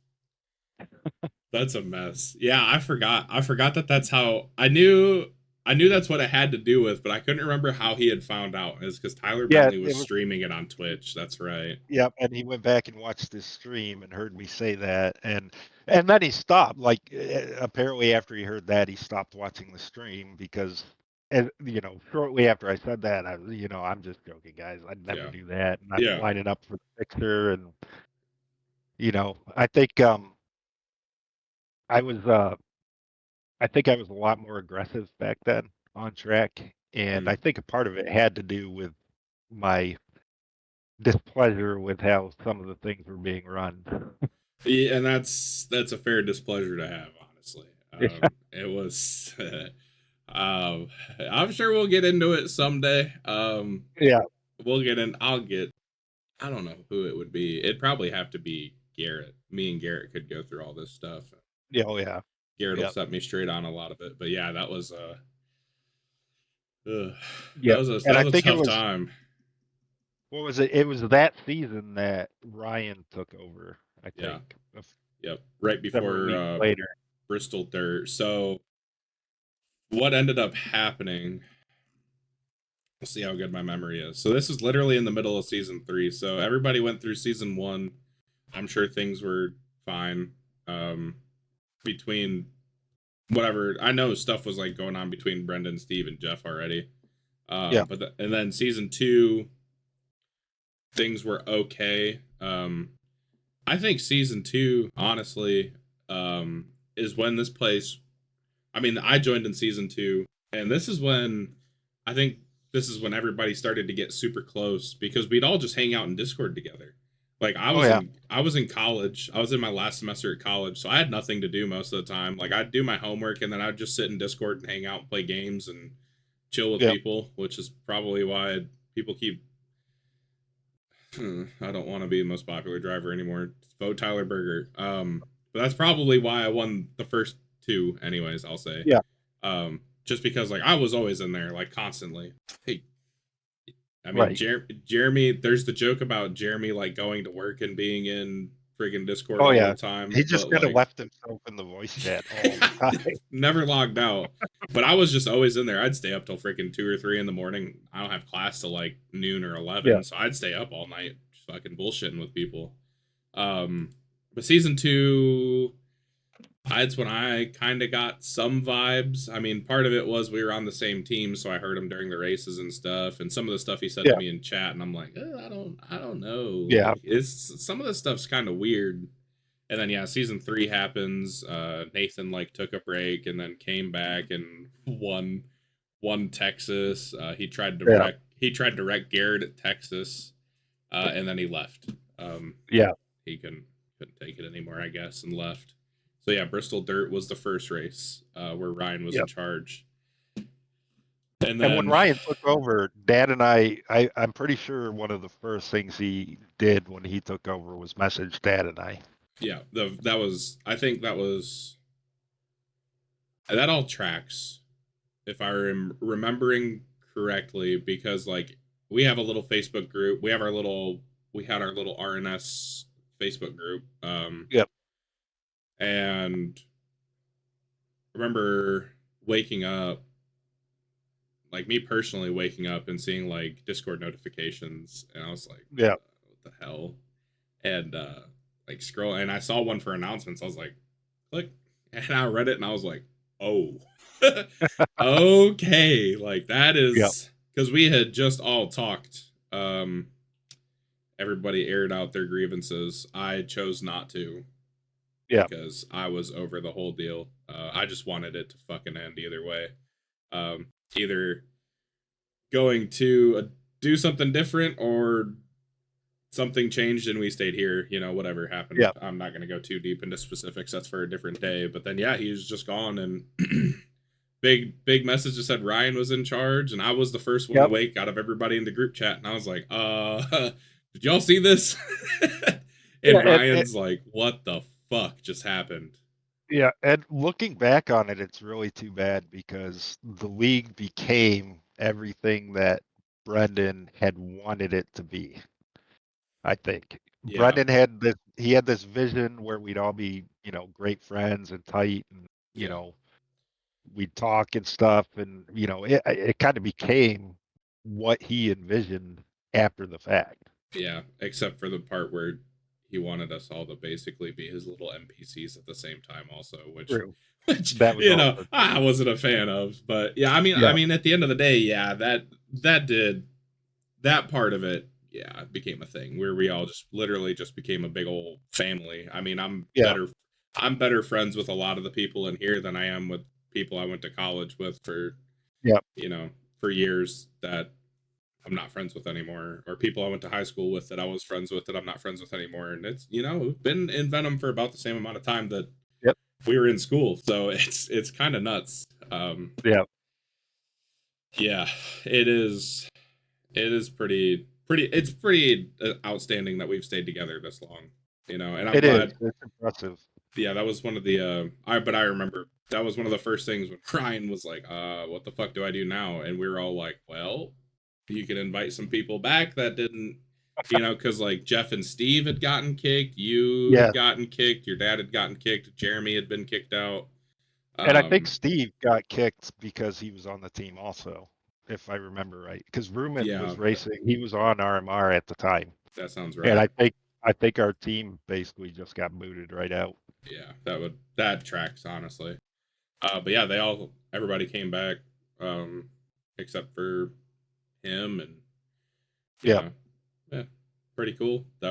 [SPEAKER 1] That's a mess. Yeah, I forgot. I forgot that that's how I knew that's what it had to do with, but I couldn't remember how he had found out. It's because Tyler
[SPEAKER 2] Yeah,
[SPEAKER 1] Bentley was
[SPEAKER 2] it was.
[SPEAKER 1] streaming it on Twitch. That's right.
[SPEAKER 2] Yep, and he went back and watched this stream and heard me say that, and then he stopped. Like apparently after he heard that, he stopped watching the stream because, and you know, shortly after I said that, I was, you know, I'm just joking, guys. I'd never
[SPEAKER 1] Yeah.
[SPEAKER 2] do that, and I'm
[SPEAKER 1] Yeah.
[SPEAKER 2] lining up for the picture, and you know, I think I was I think I was a lot more aggressive back then on track, and I
[SPEAKER 1] Mm.
[SPEAKER 2] think a part of it had to do with my displeasure with how some of the things were being run.
[SPEAKER 1] Yeah, and that's a fair displeasure to have, honestly. It was. I'm sure we'll get into it someday.
[SPEAKER 2] Yeah.
[SPEAKER 1] We'll get in. I'll get. I don't know who it would be. It'd probably have to be Garrett. Me and Garrett could go through all this stuff.
[SPEAKER 2] Yeah, oh yeah.
[SPEAKER 1] Garrett will
[SPEAKER 2] Yeah.
[SPEAKER 1] set me straight on a lot of it. But yeah, that was ugh,
[SPEAKER 2] Yeah.
[SPEAKER 1] that
[SPEAKER 2] And I
[SPEAKER 1] was a
[SPEAKER 2] think it
[SPEAKER 1] tough
[SPEAKER 2] was,
[SPEAKER 1] time.
[SPEAKER 2] what was it? It was that season that Ryan took over, I
[SPEAKER 1] Yeah.
[SPEAKER 2] think,
[SPEAKER 1] Yep. Right
[SPEAKER 2] several
[SPEAKER 1] before
[SPEAKER 2] weeks later.
[SPEAKER 1] Bristol Dirt. So what ended up happening? We'll see how good my memory is. So this is literally in the middle of season 3. So everybody went through season 1. I'm sure things were fine. Between whatever, I know stuff was like going on between Brendan, Steve, and Jeff already.
[SPEAKER 2] Yeah.
[SPEAKER 1] And then season 2, things were okay. I think season 2, honestly, is when this place. I mean, I joined in season 2, and this is when I think this is when everybody started to get super close because we'd all just hang out in Discord together. Like
[SPEAKER 2] Oh yeah.
[SPEAKER 1] I was in college. I was in my last semester at college, so I had nothing to do most of the time. Like I'd do my homework and then I'd just sit in Discord and hang out and play games and chill with
[SPEAKER 2] Yeah.
[SPEAKER 1] people, which is probably why people keep I don't want to be the most popular driver anymore. Vote Tyler Berger. But that's probably why I won the first 2 anyways, I'll say.
[SPEAKER 2] Yeah.
[SPEAKER 1] Just because like I was always in there like constantly. Hey, I mean
[SPEAKER 2] Right.
[SPEAKER 1] Jeremy, there's the joke about Jeremy like going to work and being in friggin' Discord
[SPEAKER 2] Oh
[SPEAKER 1] all
[SPEAKER 2] yeah,
[SPEAKER 1] the time,
[SPEAKER 2] he just
[SPEAKER 1] but
[SPEAKER 2] kind of
[SPEAKER 1] like
[SPEAKER 2] left himself in the voice chat all the time.
[SPEAKER 1] never logged out. But I was just always in there. I'd stay up till freaking 2 or 3 in the morning. I don't have class till like noon or
[SPEAKER 2] Yeah,
[SPEAKER 1] 11, so I'd stay up all night, just fucking bullshitting with people. Um, but season two, that's when I kind of got some vibes. I mean, part of it was we were on the same team, so I heard him during the races and stuff. And some of the stuff he said to
[SPEAKER 2] yeah,
[SPEAKER 1] me in chat, and I'm like, I don't know.
[SPEAKER 2] yeah,
[SPEAKER 1] Like, it's some of the stuff's kind of weird. And then yeah, season three happens. Nathan like took a break and then came back and won Texas.
[SPEAKER 2] yeah,
[SPEAKER 1] He tried to wreck Garrett at Texas, and then he left. Um,
[SPEAKER 2] yeah,
[SPEAKER 1] he couldn't take it anymore, I guess, and left. So yeah, Bristol Dirt was the first race where Ryan was
[SPEAKER 2] yeah.
[SPEAKER 1] in charge, and
[SPEAKER 2] And when
[SPEAKER 1] then
[SPEAKER 2] Ryan took over, Dad and I'm pretty sure one of the first things he did when he took over was message Dad and I.
[SPEAKER 1] yeah, that was I think that all tracks if I'm remembering correctly because like we have a little Facebook group, we had our little RNS Facebook group,
[SPEAKER 2] Yep.
[SPEAKER 1] and I remember waking up like me personally waking up and seeing like Discord notifications, and I was like,
[SPEAKER 2] Yeah.
[SPEAKER 1] what the hell? And like scroll, and I saw one for announcements. I was like, click, and I read it, and I was like, oh, okay, like that
[SPEAKER 2] Yep.
[SPEAKER 1] is because we had just all talked. Everybody aired out their grievances. I chose not to
[SPEAKER 2] Yeah.
[SPEAKER 1] because I was over the whole deal. I just wanted it to fucking end either way. Either going to do something different or something changed and we stayed here. You know, whatever happened.
[SPEAKER 2] Yeah.
[SPEAKER 1] I'm not going to go too deep into specifics. That's for a different day. But then, yeah, he's just gone and big message that said Ryan was in charge, and I was the first one
[SPEAKER 2] Yep.
[SPEAKER 1] awake out of everybody in the group chat, and I was like, did y'all see this?
[SPEAKER 2] Yeah.
[SPEAKER 1] And Ryan's like, what the fuck just happened?
[SPEAKER 2] Yeah, and looking back on it, it's really too bad because the league became everything that Brendan had wanted it to be. I think
[SPEAKER 1] Yeah,
[SPEAKER 2] Brendan had this vision where we'd all be, great friends and tight, and you
[SPEAKER 1] yeah,
[SPEAKER 2] know, we'd talk and stuff, and it kind of became what he envisioned after the fact.
[SPEAKER 1] yeah. Except for the part where he wanted us all to basically be his little NPCs at the same time, also,
[SPEAKER 2] True.
[SPEAKER 1] which
[SPEAKER 2] That was also
[SPEAKER 1] I wasn't a fan of. But yeah, I
[SPEAKER 2] yeah,
[SPEAKER 1] mean, at the end of the day, yeah, that did that part of it, yeah, it became a thing where we all just literally just became a big old family. I mean,
[SPEAKER 2] yeah,
[SPEAKER 1] I'm better friends with a lot of the people in here than I am with people I went to college with for,
[SPEAKER 2] yeah.
[SPEAKER 1] for years that I'm not friends with anymore, or people I went to high school with that I was friends with that I'm not friends with anymore. And it's, we've been in Venom for about the same amount of time that
[SPEAKER 2] Yep.
[SPEAKER 1] we were in school. So it's kind of nuts.
[SPEAKER 2] Yeah.
[SPEAKER 1] Yeah, it is. It is it's pretty outstanding that we've stayed together this long, and I'm
[SPEAKER 2] It is.
[SPEAKER 1] glad.
[SPEAKER 2] It's impressive.
[SPEAKER 1] Yeah, that was one of the I remember that was one of the first things when Ryan was like, what the fuck do I do now? And we were all like, well, you can invite some people back that didn't, because like Jeff and Steve had gotten kicked, you
[SPEAKER 2] Yeah.
[SPEAKER 1] had gotten kicked, your dad had gotten kicked, Jeremy had been kicked out.
[SPEAKER 2] And I think
[SPEAKER 1] um
[SPEAKER 2] Steve got kicked because he was on the team also, if I remember right. Because Ruman
[SPEAKER 1] yeah,
[SPEAKER 2] was racing; he was on RMR at the time,
[SPEAKER 1] that sounds
[SPEAKER 2] and
[SPEAKER 1] right.
[SPEAKER 2] I think our team basically just got booted right out.
[SPEAKER 1] Yeah, that tracks, honestly. But yeah, everybody came back, except for him, and
[SPEAKER 2] Yep,
[SPEAKER 1] yeah, yeah, pretty cool that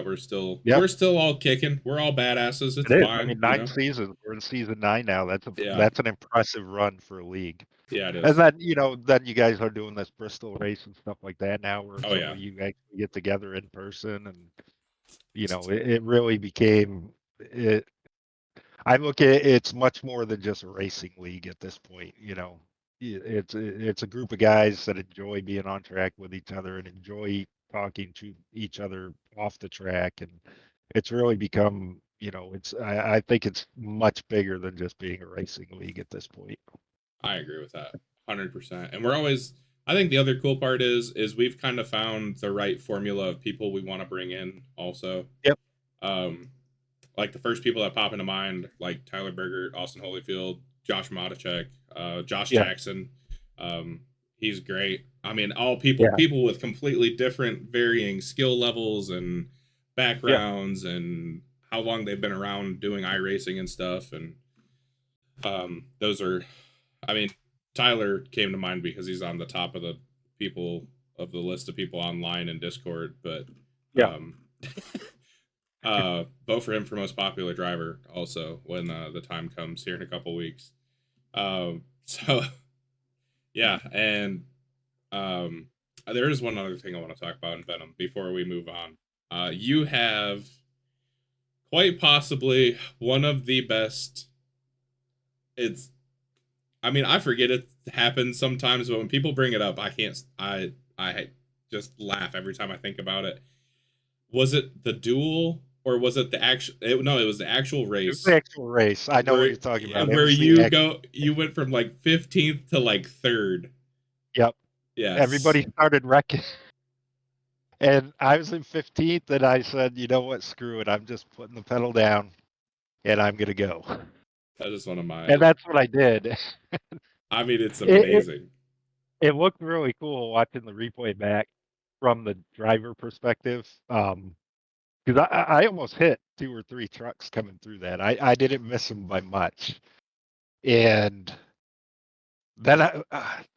[SPEAKER 2] yep,
[SPEAKER 1] we're still all kicking. We're all badasses. It's
[SPEAKER 2] it is. I
[SPEAKER 1] fine,
[SPEAKER 2] mean, 9 seasons. We're in season 9 now.
[SPEAKER 1] Yeah,
[SPEAKER 2] That's an impressive run for a league.
[SPEAKER 1] yeah, it
[SPEAKER 2] And
[SPEAKER 1] is.
[SPEAKER 2] then then you guys are doing this Bristol race and stuff like that now, where
[SPEAKER 1] Oh
[SPEAKER 2] some
[SPEAKER 1] yeah,
[SPEAKER 2] of you guys get together in person, and it really became it. I look at it's much more than just a racing league at this point. It's a group of guys that enjoy being on track with each other and enjoy talking to each other off the track, and it's really become it's I think it's much bigger than just being a racing league at this point.
[SPEAKER 1] I agree with that 100%. And we're always. I think the other cool part is we've kind of found the right formula of people we want to bring in. Also,
[SPEAKER 2] Yep.
[SPEAKER 1] um, like the first people that pop into mind, like Tyler Berger, Austin Holyfield, Josh Modicek, Josh
[SPEAKER 2] Yeah.
[SPEAKER 1] Jackson. He's great. I mean, all people
[SPEAKER 2] Yeah.
[SPEAKER 1] people with completely different, varying skill levels and
[SPEAKER 2] Yeah.
[SPEAKER 1] backgrounds and how long they've been around doing iRacing and stuff. And those are, I mean, Tyler came to mind because he's on the top of the people of the list of people online in Discord, but
[SPEAKER 2] Yeah.
[SPEAKER 1] vote for him for most popular driver also when the time comes here in a couple weeks. So yeah, and there is one other thing I want to talk about in Venom before we move on. You have quite possibly one of the best. It's, I mean, I forget it happens sometimes, but when people bring it up, I can't. I just laugh every time I think about it. Was it the duel or was it the actual? No, it was the actual
[SPEAKER 2] It was
[SPEAKER 1] race
[SPEAKER 2] the actual race. I know what
[SPEAKER 1] where
[SPEAKER 2] you're talking about. It
[SPEAKER 1] where
[SPEAKER 2] was the
[SPEAKER 1] you went from like 15th to like third.
[SPEAKER 2] Yep.
[SPEAKER 1] Yes,
[SPEAKER 2] Everybody started wrecking. And I was in 15th, and I said, you know what, screw it. I'm just putting the pedal down, and I'm going to go.
[SPEAKER 1] that is one of
[SPEAKER 2] And
[SPEAKER 1] my.
[SPEAKER 2] that's what I did.
[SPEAKER 1] I mean, it's
[SPEAKER 2] It,
[SPEAKER 1] amazing.
[SPEAKER 2] it looked really cool watching the replay back from the driver perspective. Because I almost hit 2 or 3 trucks coming through that. I didn't miss them by much. And then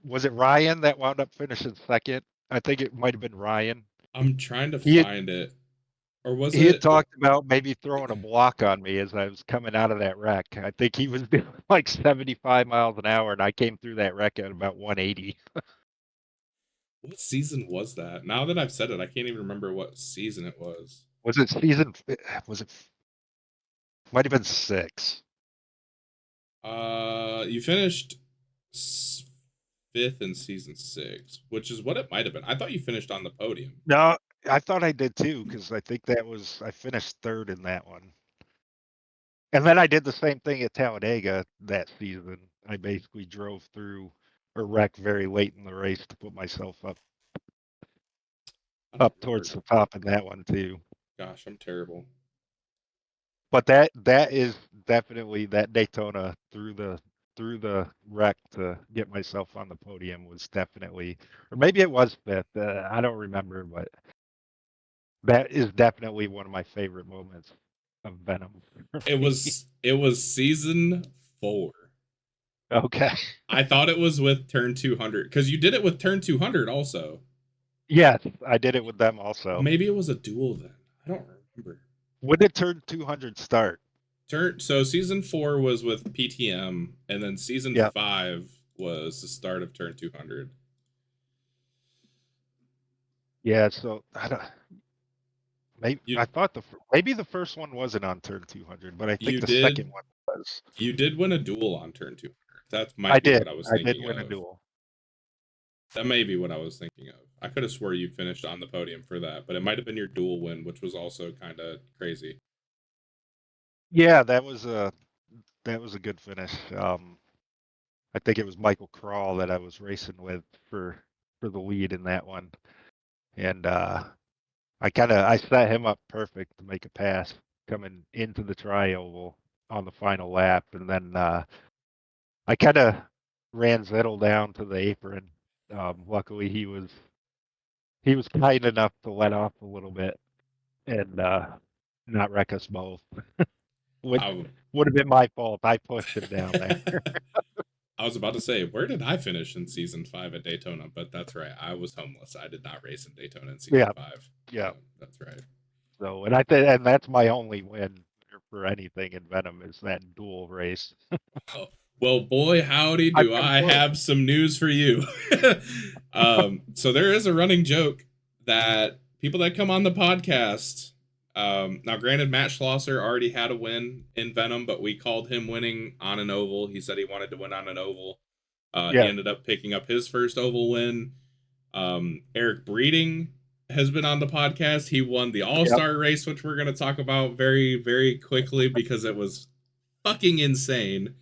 [SPEAKER 2] was it Ryan that wound up finishing second? I think it might have been Ryan.
[SPEAKER 1] I'm trying to
[SPEAKER 2] He had,
[SPEAKER 1] find it, or was
[SPEAKER 2] he had
[SPEAKER 1] it?
[SPEAKER 2] talked about maybe throwing a block on me as I was coming out of that wreck. I think he was doing like 75 miles an hour, and I came through that wreck at about 180.
[SPEAKER 1] What season was that? Now that I've said it, I can't even remember what season it was.
[SPEAKER 2] Was it season? Was it? Might have been 6.
[SPEAKER 1] You finished fifth in season 6, which is what it might have been. I thought you finished on the podium.
[SPEAKER 2] No, I thought I did too, because I think I finished 3rd in that one. And then I did the same thing at Talladega that season. I basically drove through a wreck very late in the race to put myself
[SPEAKER 1] I don't
[SPEAKER 2] up
[SPEAKER 1] remember.
[SPEAKER 2] towards the top in that one too.
[SPEAKER 1] Gosh, I'm terrible.
[SPEAKER 2] But that is definitely that Daytona through the wreck to get myself on the podium was definitely, or maybe it was 5th. I don't remember, but that is definitely one of my favorite moments of Venom for
[SPEAKER 1] It
[SPEAKER 2] me.
[SPEAKER 1] was season 4.
[SPEAKER 2] Okay.
[SPEAKER 1] I thought it was with turn 200 because you did it with turn 200 also.
[SPEAKER 2] Yes, I did it with them also.
[SPEAKER 1] Maybe it was a duel then. I don't remember.
[SPEAKER 2] When did turn 200 start?
[SPEAKER 1] So season 4 was with PTM, and then season
[SPEAKER 2] Yeah.
[SPEAKER 1] 5 was the start of turn 200.
[SPEAKER 2] Yeah, so I don't. Maybe
[SPEAKER 1] You
[SPEAKER 2] I thought maybe the first one wasn't on turn 200, but I think
[SPEAKER 1] you
[SPEAKER 2] the second
[SPEAKER 1] did
[SPEAKER 2] one was.
[SPEAKER 1] you did win a duel on turn 200. That
[SPEAKER 2] I
[SPEAKER 1] might be
[SPEAKER 2] did.
[SPEAKER 1] what I was
[SPEAKER 2] I did
[SPEAKER 1] thinking
[SPEAKER 2] win a
[SPEAKER 1] of.
[SPEAKER 2] duel.
[SPEAKER 1] That may be what I was thinking of. I could have swore you finished on the podium for that, but it might have been your dual win, which was also kind of crazy.
[SPEAKER 2] Yeah, that was a good finish. I think it was Michael Crawl that I was racing with for the lead in that one, and I set him up perfect to make a pass coming into the tri-oval on the final lap, and then I kind of ran Zettel down to the apron. Luckily, he was kind enough to let off a little bit and not wreck us both. Would
[SPEAKER 1] I,
[SPEAKER 2] would have been my fault. I pushed him down there.
[SPEAKER 1] I was about to say, where did I finish in season 5 at Daytona? But that's right. I was homeless. I did not race in Daytona in season
[SPEAKER 2] Yeah,
[SPEAKER 1] 5.
[SPEAKER 2] yeah.
[SPEAKER 1] That's right.
[SPEAKER 2] So, and that's my only win for anything in Venom is that dual race.
[SPEAKER 1] Oh, well, boy, howdy,
[SPEAKER 2] I've
[SPEAKER 1] do
[SPEAKER 2] come
[SPEAKER 1] I
[SPEAKER 2] close.
[SPEAKER 1] have some news for you. So there is a running joke that people that come on the podcast, now granted, Matt Schlosser already had a win in Venom, but we called him winning on an oval. He said he wanted to win on an oval. He
[SPEAKER 2] Yeah.
[SPEAKER 1] ended up picking up his first oval win. Eric Breeding has been on the podcast. He won the All
[SPEAKER 2] Yep.
[SPEAKER 1] Star race, which we're going to talk about very, very quickly because it was fucking insane.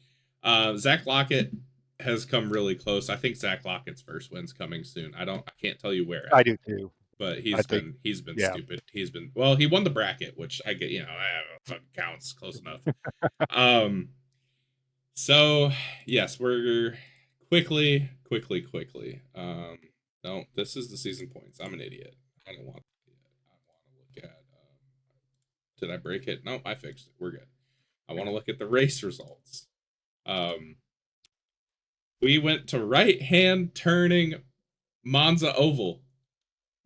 [SPEAKER 1] Zach Lockett has come really close. I think Zach Lockett's first win's coming soon. I can't tell you where
[SPEAKER 2] I
[SPEAKER 1] at,
[SPEAKER 2] do too.
[SPEAKER 1] but
[SPEAKER 2] I think,
[SPEAKER 1] he's been
[SPEAKER 2] yeah,
[SPEAKER 1] stupid. He won the bracket, which I get, fucking counts close enough. Um, so yes, we're quickly. No, this is the season points. I'm an idiot. I don't want it. I want to look at. Did I break it? No, I fixed it. We're good. I want to look at the race results. Um, we went to right hand turning Monza Oval,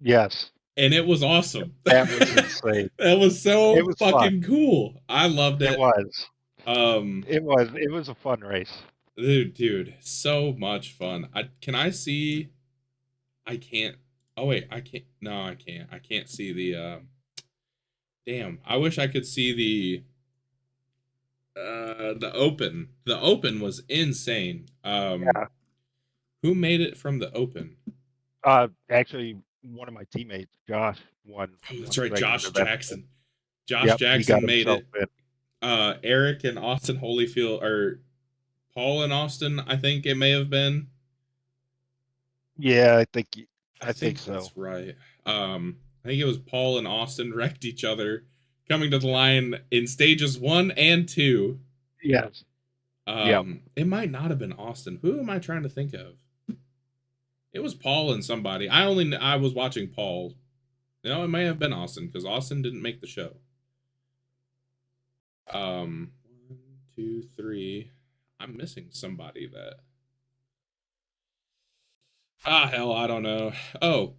[SPEAKER 2] yes,
[SPEAKER 1] and it was awesome.
[SPEAKER 2] that was insane.
[SPEAKER 1] That was so
[SPEAKER 2] It was fun.
[SPEAKER 1] fucking cool. I loved it.
[SPEAKER 2] It was.
[SPEAKER 1] Um,
[SPEAKER 2] It was a fun race.
[SPEAKER 1] dude, so much fun. Can I see? I can't. Oh wait, I can't. No, I can't. I can't see the. Damn, I wish I could see the open. The open was insane.
[SPEAKER 2] Yeah.
[SPEAKER 1] Who made it from the open?
[SPEAKER 2] Actually, one of my teammates, Josh, won.
[SPEAKER 1] Oh, that's
[SPEAKER 2] Won
[SPEAKER 1] right,
[SPEAKER 2] regular
[SPEAKER 1] Josh
[SPEAKER 2] event.
[SPEAKER 1] Jackson. Josh
[SPEAKER 2] Yep, he got
[SPEAKER 1] Jackson made
[SPEAKER 2] himself
[SPEAKER 1] it.
[SPEAKER 2] in.
[SPEAKER 1] Eric and Austin Holyfield, or Paul and Austin, I think it may have been.
[SPEAKER 2] Yeah,
[SPEAKER 1] I
[SPEAKER 2] I think
[SPEAKER 1] think
[SPEAKER 2] so.
[SPEAKER 1] that's right. I think it was Paul and Austin wrecked each other coming to the line in stages 1 and 2.
[SPEAKER 2] Yes. Yep.
[SPEAKER 1] It might not have been Austin. Who am I trying to think of? It was Paul and somebody. I was watching Paul. No, it may have been Austin because Austin didn't make the show. 1, 2, 3. I'm missing somebody that. Hell, I don't know. Oh,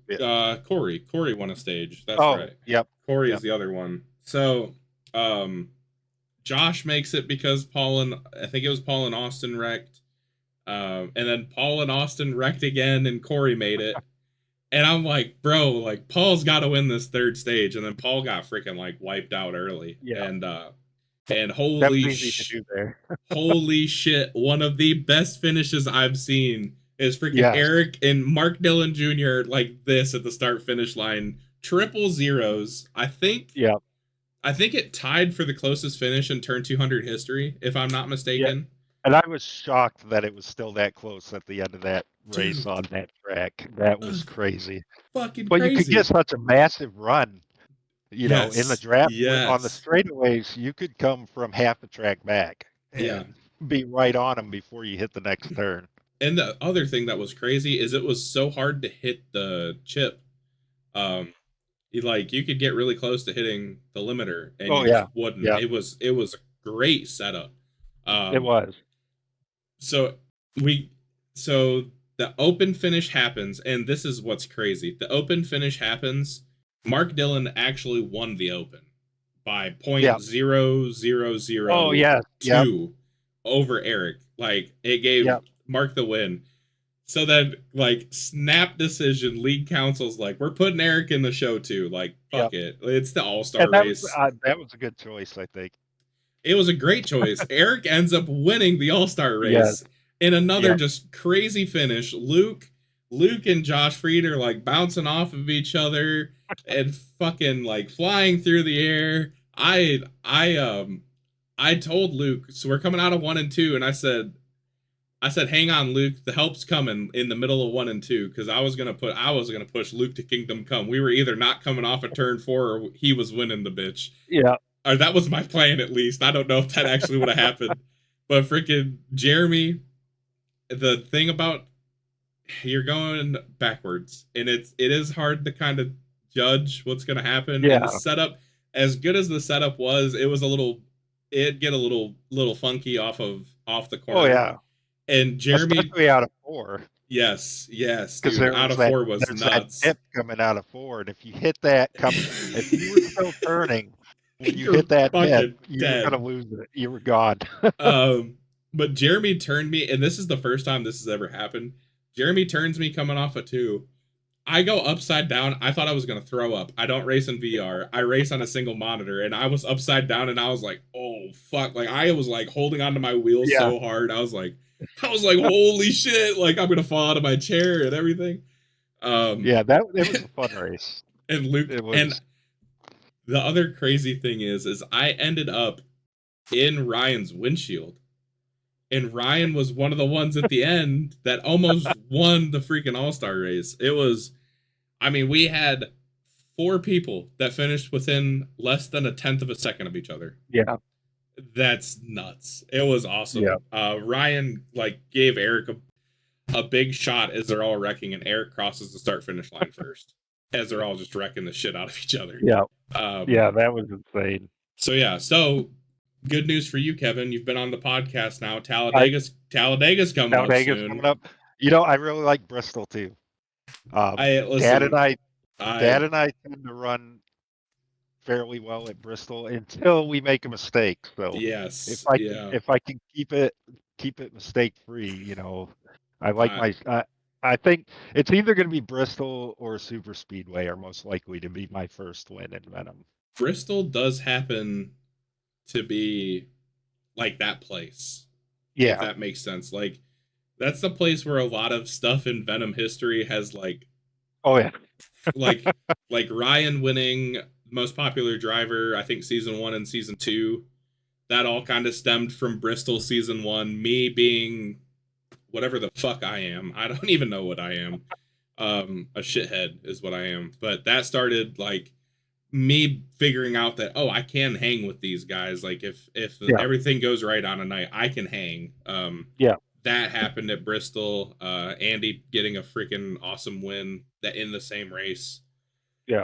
[SPEAKER 1] Corey. Corey won a stage. That's right.
[SPEAKER 2] Yep.
[SPEAKER 1] Corey is the other one. So, Josh makes it because I think it was Paul and Austin wrecked. And then Paul and Austin wrecked again, and Corey made it. And I'm like, bro, like Paul's got to win this third stage, and then Paul got freaking like wiped out early.
[SPEAKER 2] Yeah.
[SPEAKER 1] And
[SPEAKER 2] holy
[SPEAKER 1] holy shit, one of the best finishes I've seen is freaking
[SPEAKER 2] Yes.
[SPEAKER 1] Eric and Mark Dillon Jr. like this at the start finish line, triple zeros. I think it tied for the closest finish in turn 200 history, if I'm not mistaken.
[SPEAKER 2] And I was shocked that it was still that close at the end of that race on that track. That was crazy.
[SPEAKER 1] Fucking
[SPEAKER 2] But
[SPEAKER 1] crazy.
[SPEAKER 2] you could get such a massive run, you know, in the draft.
[SPEAKER 1] Yes.
[SPEAKER 2] On the straightaways, you could come from half the track back and be right on them before you hit the next turn.
[SPEAKER 1] And the other thing that was crazy is it was so hard to hit the chip. You could get really close to hitting the limiter and you just wouldn't.
[SPEAKER 2] Yeah.
[SPEAKER 1] It was a great setup.
[SPEAKER 2] It was.
[SPEAKER 1] So the open finish happens, and this is what's crazy. The open finish happens. Mark Dillon actually won the open by 0.0002 over Eric. Like it gave Mark the win. So then, like, snap decision, league council's like, we're putting Eric in the show too. Like, fuck it. It's the All-Star race.
[SPEAKER 2] That was a good choice, I think.
[SPEAKER 1] It was a great choice. Eric ends up winning the All-Star race in another just crazy finish. Luke and Josh Freed are like bouncing off of each other and fucking like flying through the air. I told Luke, so we're coming out of 1 and 2, and I said, hang on, Luke, the help's coming in the middle of 1 and 2, because I was gonna push Luke to Kingdom Come. We were either not coming off a turn 4 or he was winning the bitch.
[SPEAKER 2] Yeah.
[SPEAKER 1] Or that was my plan, at least. I don't know if that actually would have happened. But freaking Jeremy, the thing about you're going backwards, and it is hard to kind of judge what's gonna happen.
[SPEAKER 2] Yeah.
[SPEAKER 1] And the setup, as good as the setup was, it'd get a little funky off the corner.
[SPEAKER 2] Oh yeah.
[SPEAKER 1] And Jeremy,
[SPEAKER 2] especially out of 4.
[SPEAKER 1] Yes,
[SPEAKER 2] because
[SPEAKER 1] out of 4 was nuts.
[SPEAKER 2] That dip coming out of 4, and if you hit that if you were still turning when you hit that dip, you were gonna lose it. You were gone.
[SPEAKER 1] But Jeremy turned me, and this is the first time this has ever happened. Jeremy turns me coming off a 2. I go upside down. I thought I was gonna throw up. I don't race in VR. I race on a single monitor, and I was upside down, and I was like, "Oh fuck!" Like I was like holding onto my wheels so hard. I was like, "Holy shit!" Like I'm gonna fall out of my chair and everything.
[SPEAKER 2] It was a fun race.
[SPEAKER 1] And Luke, and the other crazy thing is I ended up in Ryan's windshield. And Ryan was one of the ones at the end that almost won the freaking All-Star race. It was, I mean, we had 4 people that finished within less than a tenth of a second of each other.
[SPEAKER 2] Yeah.
[SPEAKER 1] That's nuts. It was awesome.
[SPEAKER 2] Yeah.
[SPEAKER 1] Ryan like gave Eric a big shot as they're all wrecking, and Eric crosses the start finish line first as they're all just wrecking the shit out of each other.
[SPEAKER 2] Yeah.
[SPEAKER 1] Um,
[SPEAKER 2] That was insane.
[SPEAKER 1] So good news for you, Kevin. You've been on the podcast now. Talladega's coming up soon.
[SPEAKER 2] Coming up. I really like Bristol too. Dad and I tend to run fairly well at Bristol until we make a mistake. So
[SPEAKER 1] yes,
[SPEAKER 2] if I can keep it mistake free, I like I think it's either going to be Bristol or Super Speedway are most likely to be my first win in Venom.
[SPEAKER 1] Bristol does happen to be like that place.
[SPEAKER 2] Yeah.
[SPEAKER 1] If that makes sense. Like, that's the place where a lot of stuff in Venom history has like,
[SPEAKER 2] oh yeah,
[SPEAKER 1] like Ryan winning most popular driver, I think season 1 and season 2. That all kind of stemmed from Bristol season 1. Me being whatever the fuck I am. I don't even know what I am. A shithead is what I am. But that started like me figuring out that, oh, I can hang with these guys. Like if everything goes right on a night, I can hang. That happened at Bristol. Andy getting a freaking awesome win that in the same race.
[SPEAKER 2] Yeah.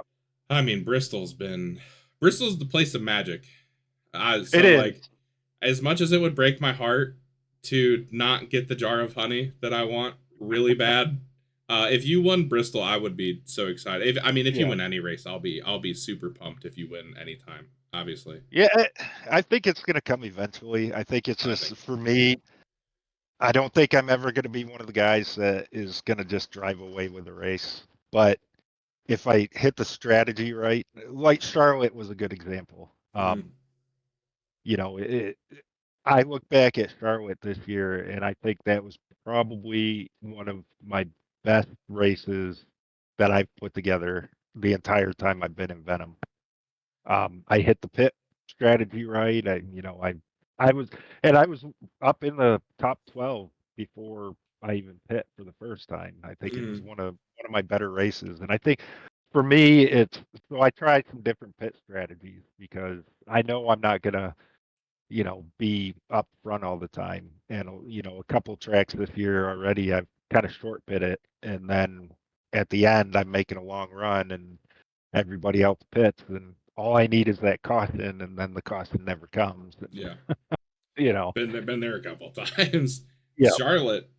[SPEAKER 1] I mean, Bristol's the place of magic. So
[SPEAKER 2] it is.
[SPEAKER 1] Like, as much as it would break my heart to not get the jar of honey that I want really bad, if you won Bristol, I would be so excited. If you win any race, I'll be super pumped if you win anytime, obviously.
[SPEAKER 2] Yeah, I think it's going to come eventually. I think it's just, for me, I don't think I'm ever going to be one of the guys that is going to just drive away with the race. But if I hit the strategy right, like Charlotte was a good example. I look back at Charlotte this year, and I think that was probably one of my best races that I've put together the entire time I've been in Venom. I hit the pit strategy right. I was up in the top 12 before I even pit for the first time. I think it was one of my better races, and I think for me so I tried some different pit strategies because I know I'm not gonna be up front all the time. And a couple tracks this year already, I've kind of short pit it, and then at the end I'm making a long run, and everybody else pits, and all I need is that caution, and then the caution never comes.
[SPEAKER 1] Yeah.
[SPEAKER 2] Been
[SPEAKER 1] there a couple times.
[SPEAKER 2] Yeah.
[SPEAKER 1] Charlotte,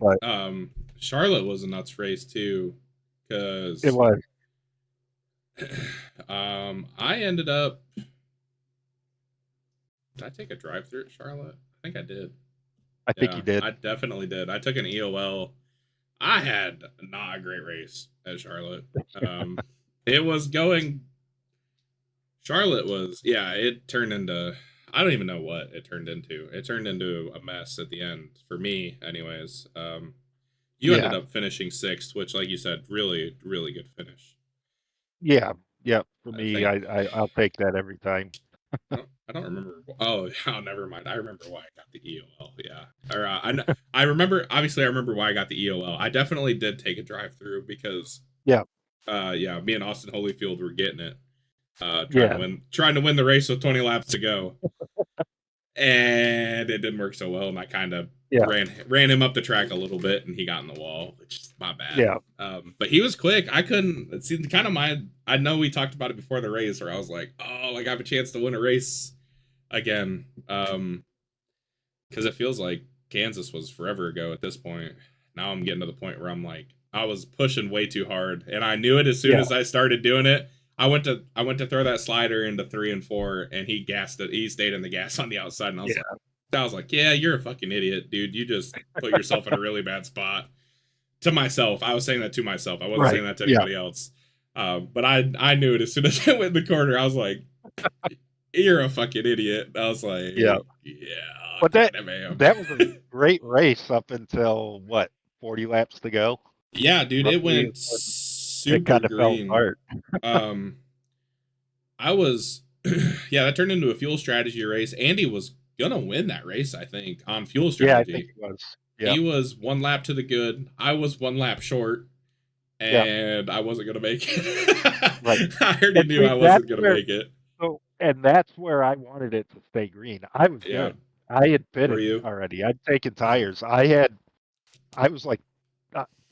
[SPEAKER 1] Charlotte was a nuts race too, because
[SPEAKER 2] it was.
[SPEAKER 1] I ended up. Did I take a drive through at Charlotte? I think I did.
[SPEAKER 2] I think you did.
[SPEAKER 1] I definitely did. I took an EOL. I had not a great race at Charlotte. It was going. Charlotte was, it turned into, I don't even know what it turned into. It turned into a mess at the end, for me, anyways. You ended up finishing 6th, which, like you said, really, really good finish.
[SPEAKER 2] Yeah. For me, I'll take that every time.
[SPEAKER 1] I don't remember. Oh, never mind. I remember why I got the EOL. Yeah, or I remember. Obviously, I remember why I got the EOL. I definitely did take a drive through because me and Austin Holyfield were getting it, trying to win the race with 20 laps to go, and it didn't work so well. And I kind of ran him up the track a little bit, and he got in the wall, which is my bad.
[SPEAKER 2] Yeah.
[SPEAKER 1] But he was quick. I couldn't see kind of I know we talked about it before the race, where I was like, oh, like I have a chance to win a race again. Because it feels like Kansas was forever ago at this point. Now I'm getting to the point where I'm like, I was pushing way too hard, and I knew it as soon as I started doing it. I went to throw that slider into 3 and 4, and he gassed it. He stayed in the gas on the outside, and I was like, yeah, you're a fucking idiot, dude. You just put yourself in a really bad spot. To myself, I was saying that to myself. I wasn't saying that to anybody else. But I knew it as soon as I went in the corner. I was like, you're a fucking idiot. I was like,
[SPEAKER 2] But that was a great race up until 40 laps to go.
[SPEAKER 1] Yeah, dude, it went super
[SPEAKER 2] it kind of
[SPEAKER 1] green.
[SPEAKER 2] Fell apart.
[SPEAKER 1] I was, that turned into a fuel strategy race. Andy was gonna win that race, I think, on fuel strategy.
[SPEAKER 2] Yeah, I think he was.
[SPEAKER 1] He was 1 lap to the good. I was 1 lap short, and I wasn't gonna make it.
[SPEAKER 2] Right.
[SPEAKER 1] I already
[SPEAKER 2] And
[SPEAKER 1] knew
[SPEAKER 2] see,
[SPEAKER 1] I
[SPEAKER 2] that's
[SPEAKER 1] wasn't gonna
[SPEAKER 2] where
[SPEAKER 1] make it.
[SPEAKER 2] and that's where I wanted it to stay green. I was
[SPEAKER 1] Yeah.
[SPEAKER 2] good. I had
[SPEAKER 1] Were
[SPEAKER 2] pitted
[SPEAKER 1] you?
[SPEAKER 2] already. I'd taken tires. I was like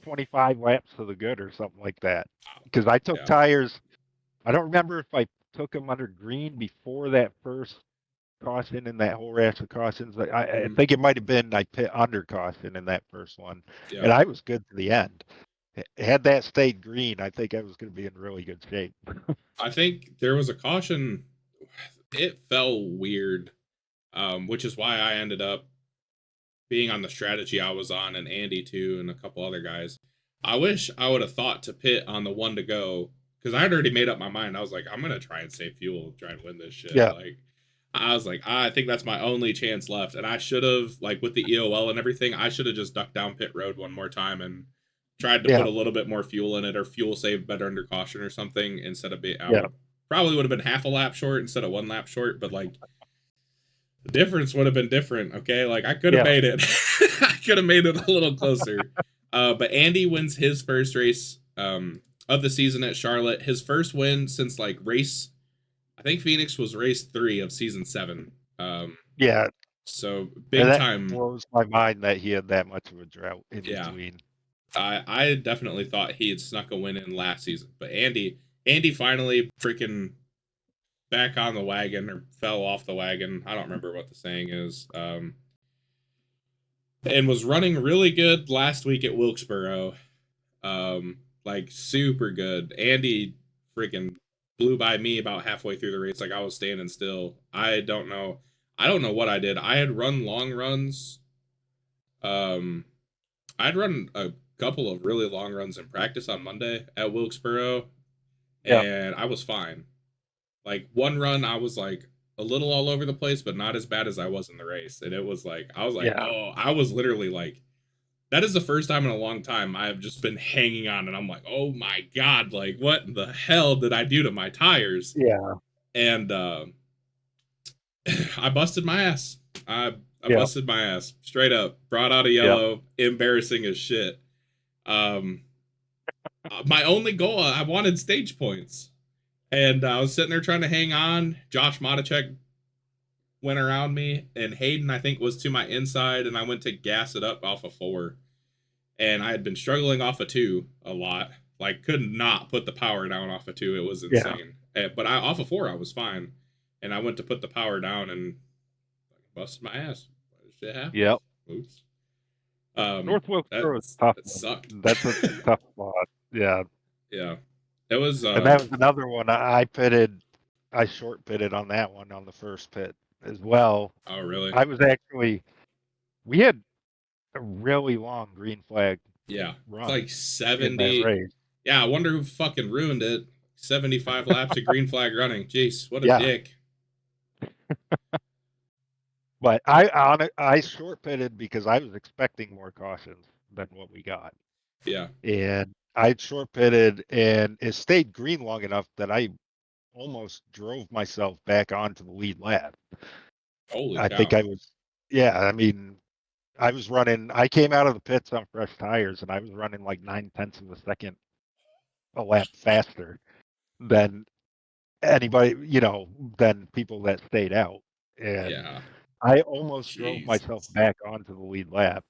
[SPEAKER 2] 25 laps to the good or something like that. Because I took
[SPEAKER 1] Yeah.
[SPEAKER 2] tires. I don't remember if I took them under green before that first caution in that whole rash of cautions. I
[SPEAKER 1] Mhm.
[SPEAKER 2] think it might have been I pit under caution in that first one,
[SPEAKER 1] Yeah.
[SPEAKER 2] and I was good to the end. Had that stayed green, I think I was going to be in really good shape.
[SPEAKER 1] I think there was a caution. It fell weird, which is why I ended up being on the strategy I was on, and Andy too, and a couple other guys. I wish I would have thought to pit on the one to go because I had already made up my mind. I was like, I'm gonna try and save fuel, try and win this shit.
[SPEAKER 2] Yeah,
[SPEAKER 1] Like, I was like, I think that's my only chance left, and I should have like with the EOL and everything, I should have just ducked down pit road one more time and tried to put
[SPEAKER 2] yeah,
[SPEAKER 1] a little bit more fuel in it or fuel save better under caution or something instead of being. I
[SPEAKER 2] yeah,
[SPEAKER 1] would probably would have been half a lap short instead of 1 lap short, but like the difference would have been different. Okay, like I could have
[SPEAKER 2] yeah,
[SPEAKER 1] made it. I could have made it a little closer. But Andy wins his first race of the season at Charlotte. His first win since like race. I think Phoenix was race 3 of season 7.
[SPEAKER 2] yeah.
[SPEAKER 1] So
[SPEAKER 2] And
[SPEAKER 1] big
[SPEAKER 2] that
[SPEAKER 1] time.
[SPEAKER 2] blows my mind that he had that much of a drought in
[SPEAKER 1] Yeah,
[SPEAKER 2] between.
[SPEAKER 1] I definitely thought he had snuck a win in last season, but Andy finally freaking back on the wagon or fell off the wagon. I don't remember what the saying is. And was running really good last week at Wilkesboro. Like super good. Andy freaking blew by me about halfway through the race. Like I was standing still. I don't know. I don't know what I did. I had run long runs. Um, I'd run a couple of really long runs in practice on Monday at Wilkesboro,
[SPEAKER 2] Yeah,
[SPEAKER 1] and I was fine. Like one run, I was like a little all over the place, but not as bad as I was in the race. And it was like I was like,
[SPEAKER 2] yeah,
[SPEAKER 1] oh, I was literally like, that is the first time in a long time I've just been hanging on, and I'm like, oh my god, like what the hell did I do to my tires?
[SPEAKER 2] yeah,
[SPEAKER 1] And I busted my ass. I
[SPEAKER 2] yeah,
[SPEAKER 1] busted my ass straight up. Brought out a
[SPEAKER 2] yeah,
[SPEAKER 1] yellow, embarrassing as shit. Um, my only goal, I wanted stage points. And I was sitting there trying to hang on. Josh Matichek went around me, and Hayden, I think, was to my inside, and I went to gas it up off of 4. And I had been struggling off of 2 a lot. Like, could not put the power down off of 2. It was
[SPEAKER 2] yeah.
[SPEAKER 1] insane. But off of 4, I was fine. And I went to put the power down and busted my ass. Shit happens.
[SPEAKER 2] Yep.
[SPEAKER 1] Oops.
[SPEAKER 2] North
[SPEAKER 1] That
[SPEAKER 2] Wilkesboro is a tough
[SPEAKER 1] that
[SPEAKER 2] one.
[SPEAKER 1] sucked.
[SPEAKER 2] That's a tough spot. Yeah.
[SPEAKER 1] Yeah. It was
[SPEAKER 2] And that was another one I short pitted on that one on the first pit as well.
[SPEAKER 1] oh really?
[SPEAKER 2] I was actually we had a really long green flag
[SPEAKER 1] Yeah. It's
[SPEAKER 2] run
[SPEAKER 1] like
[SPEAKER 2] in that
[SPEAKER 1] 70.
[SPEAKER 2] race.
[SPEAKER 1] Yeah, I wonder who fucking ruined it. 75 laps of green flag running. Jeez, what a
[SPEAKER 2] Yeah.
[SPEAKER 1] dick.
[SPEAKER 2] But I short pitted because I was expecting more cautions than what we got.
[SPEAKER 1] Yeah.
[SPEAKER 2] And I short pitted and it stayed green long enough that I almost drove myself back onto the lead lap.
[SPEAKER 1] Holy
[SPEAKER 2] I think
[SPEAKER 1] cow.
[SPEAKER 2] I was, yeah, I mean, I came out of the pits on fresh tires and I was running like 9/10 of a second a lap faster than anybody, than people that stayed out. And
[SPEAKER 1] Yeah.
[SPEAKER 2] I almost drove myself
[SPEAKER 1] Jesus.
[SPEAKER 2] back onto the lead lap.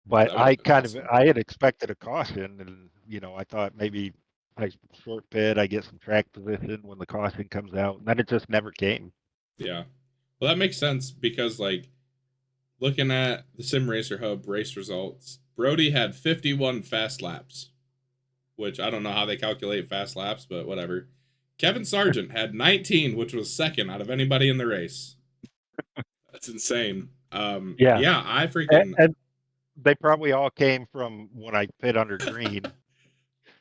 [SPEAKER 2] But
[SPEAKER 1] That would have been awesome.
[SPEAKER 2] I had expected a caution and, I thought maybe I short pit, I get some track position when the caution comes out. And then it just never came.
[SPEAKER 1] Yeah. Well, that makes sense because, like, looking at the Sim Racer Hub race results, Brody had 51 fast laps, which I don't know how they calculate fast laps, but whatever. Kevin Sargent had 19, which was second out of anybody in the race. That's insane.
[SPEAKER 2] Yeah.
[SPEAKER 1] Yeah, I freaking.
[SPEAKER 2] And they probably all came from when I pit under green.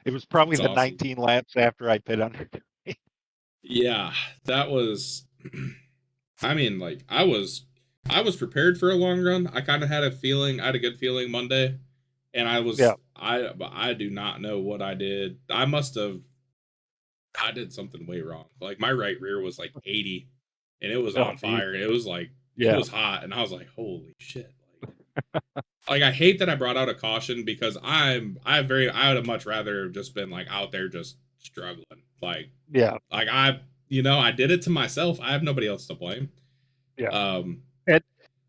[SPEAKER 2] It was probably
[SPEAKER 1] That's
[SPEAKER 2] the
[SPEAKER 1] awesome.
[SPEAKER 2] 19 laps after I pit under green.
[SPEAKER 1] Yeah, that was. I mean, like I was prepared for a long run. I kind of had a feeling. I had a good feeling Monday, and I
[SPEAKER 2] Yeah.
[SPEAKER 1] was. I do not know what I did. I must have. I did something way wrong. Like my right rear was like 80, and it was
[SPEAKER 2] Oh,
[SPEAKER 1] on
[SPEAKER 2] geez.
[SPEAKER 1] fire. It was like it
[SPEAKER 2] Yeah.
[SPEAKER 1] was hot, and I was like, holy shit! Like, I hate that I brought out a caution because I would have much rather have just been like out there just struggling.
[SPEAKER 2] Yeah,
[SPEAKER 1] I did it to myself. I have nobody else to blame.
[SPEAKER 2] yeah.
[SPEAKER 1] Um,
[SPEAKER 2] And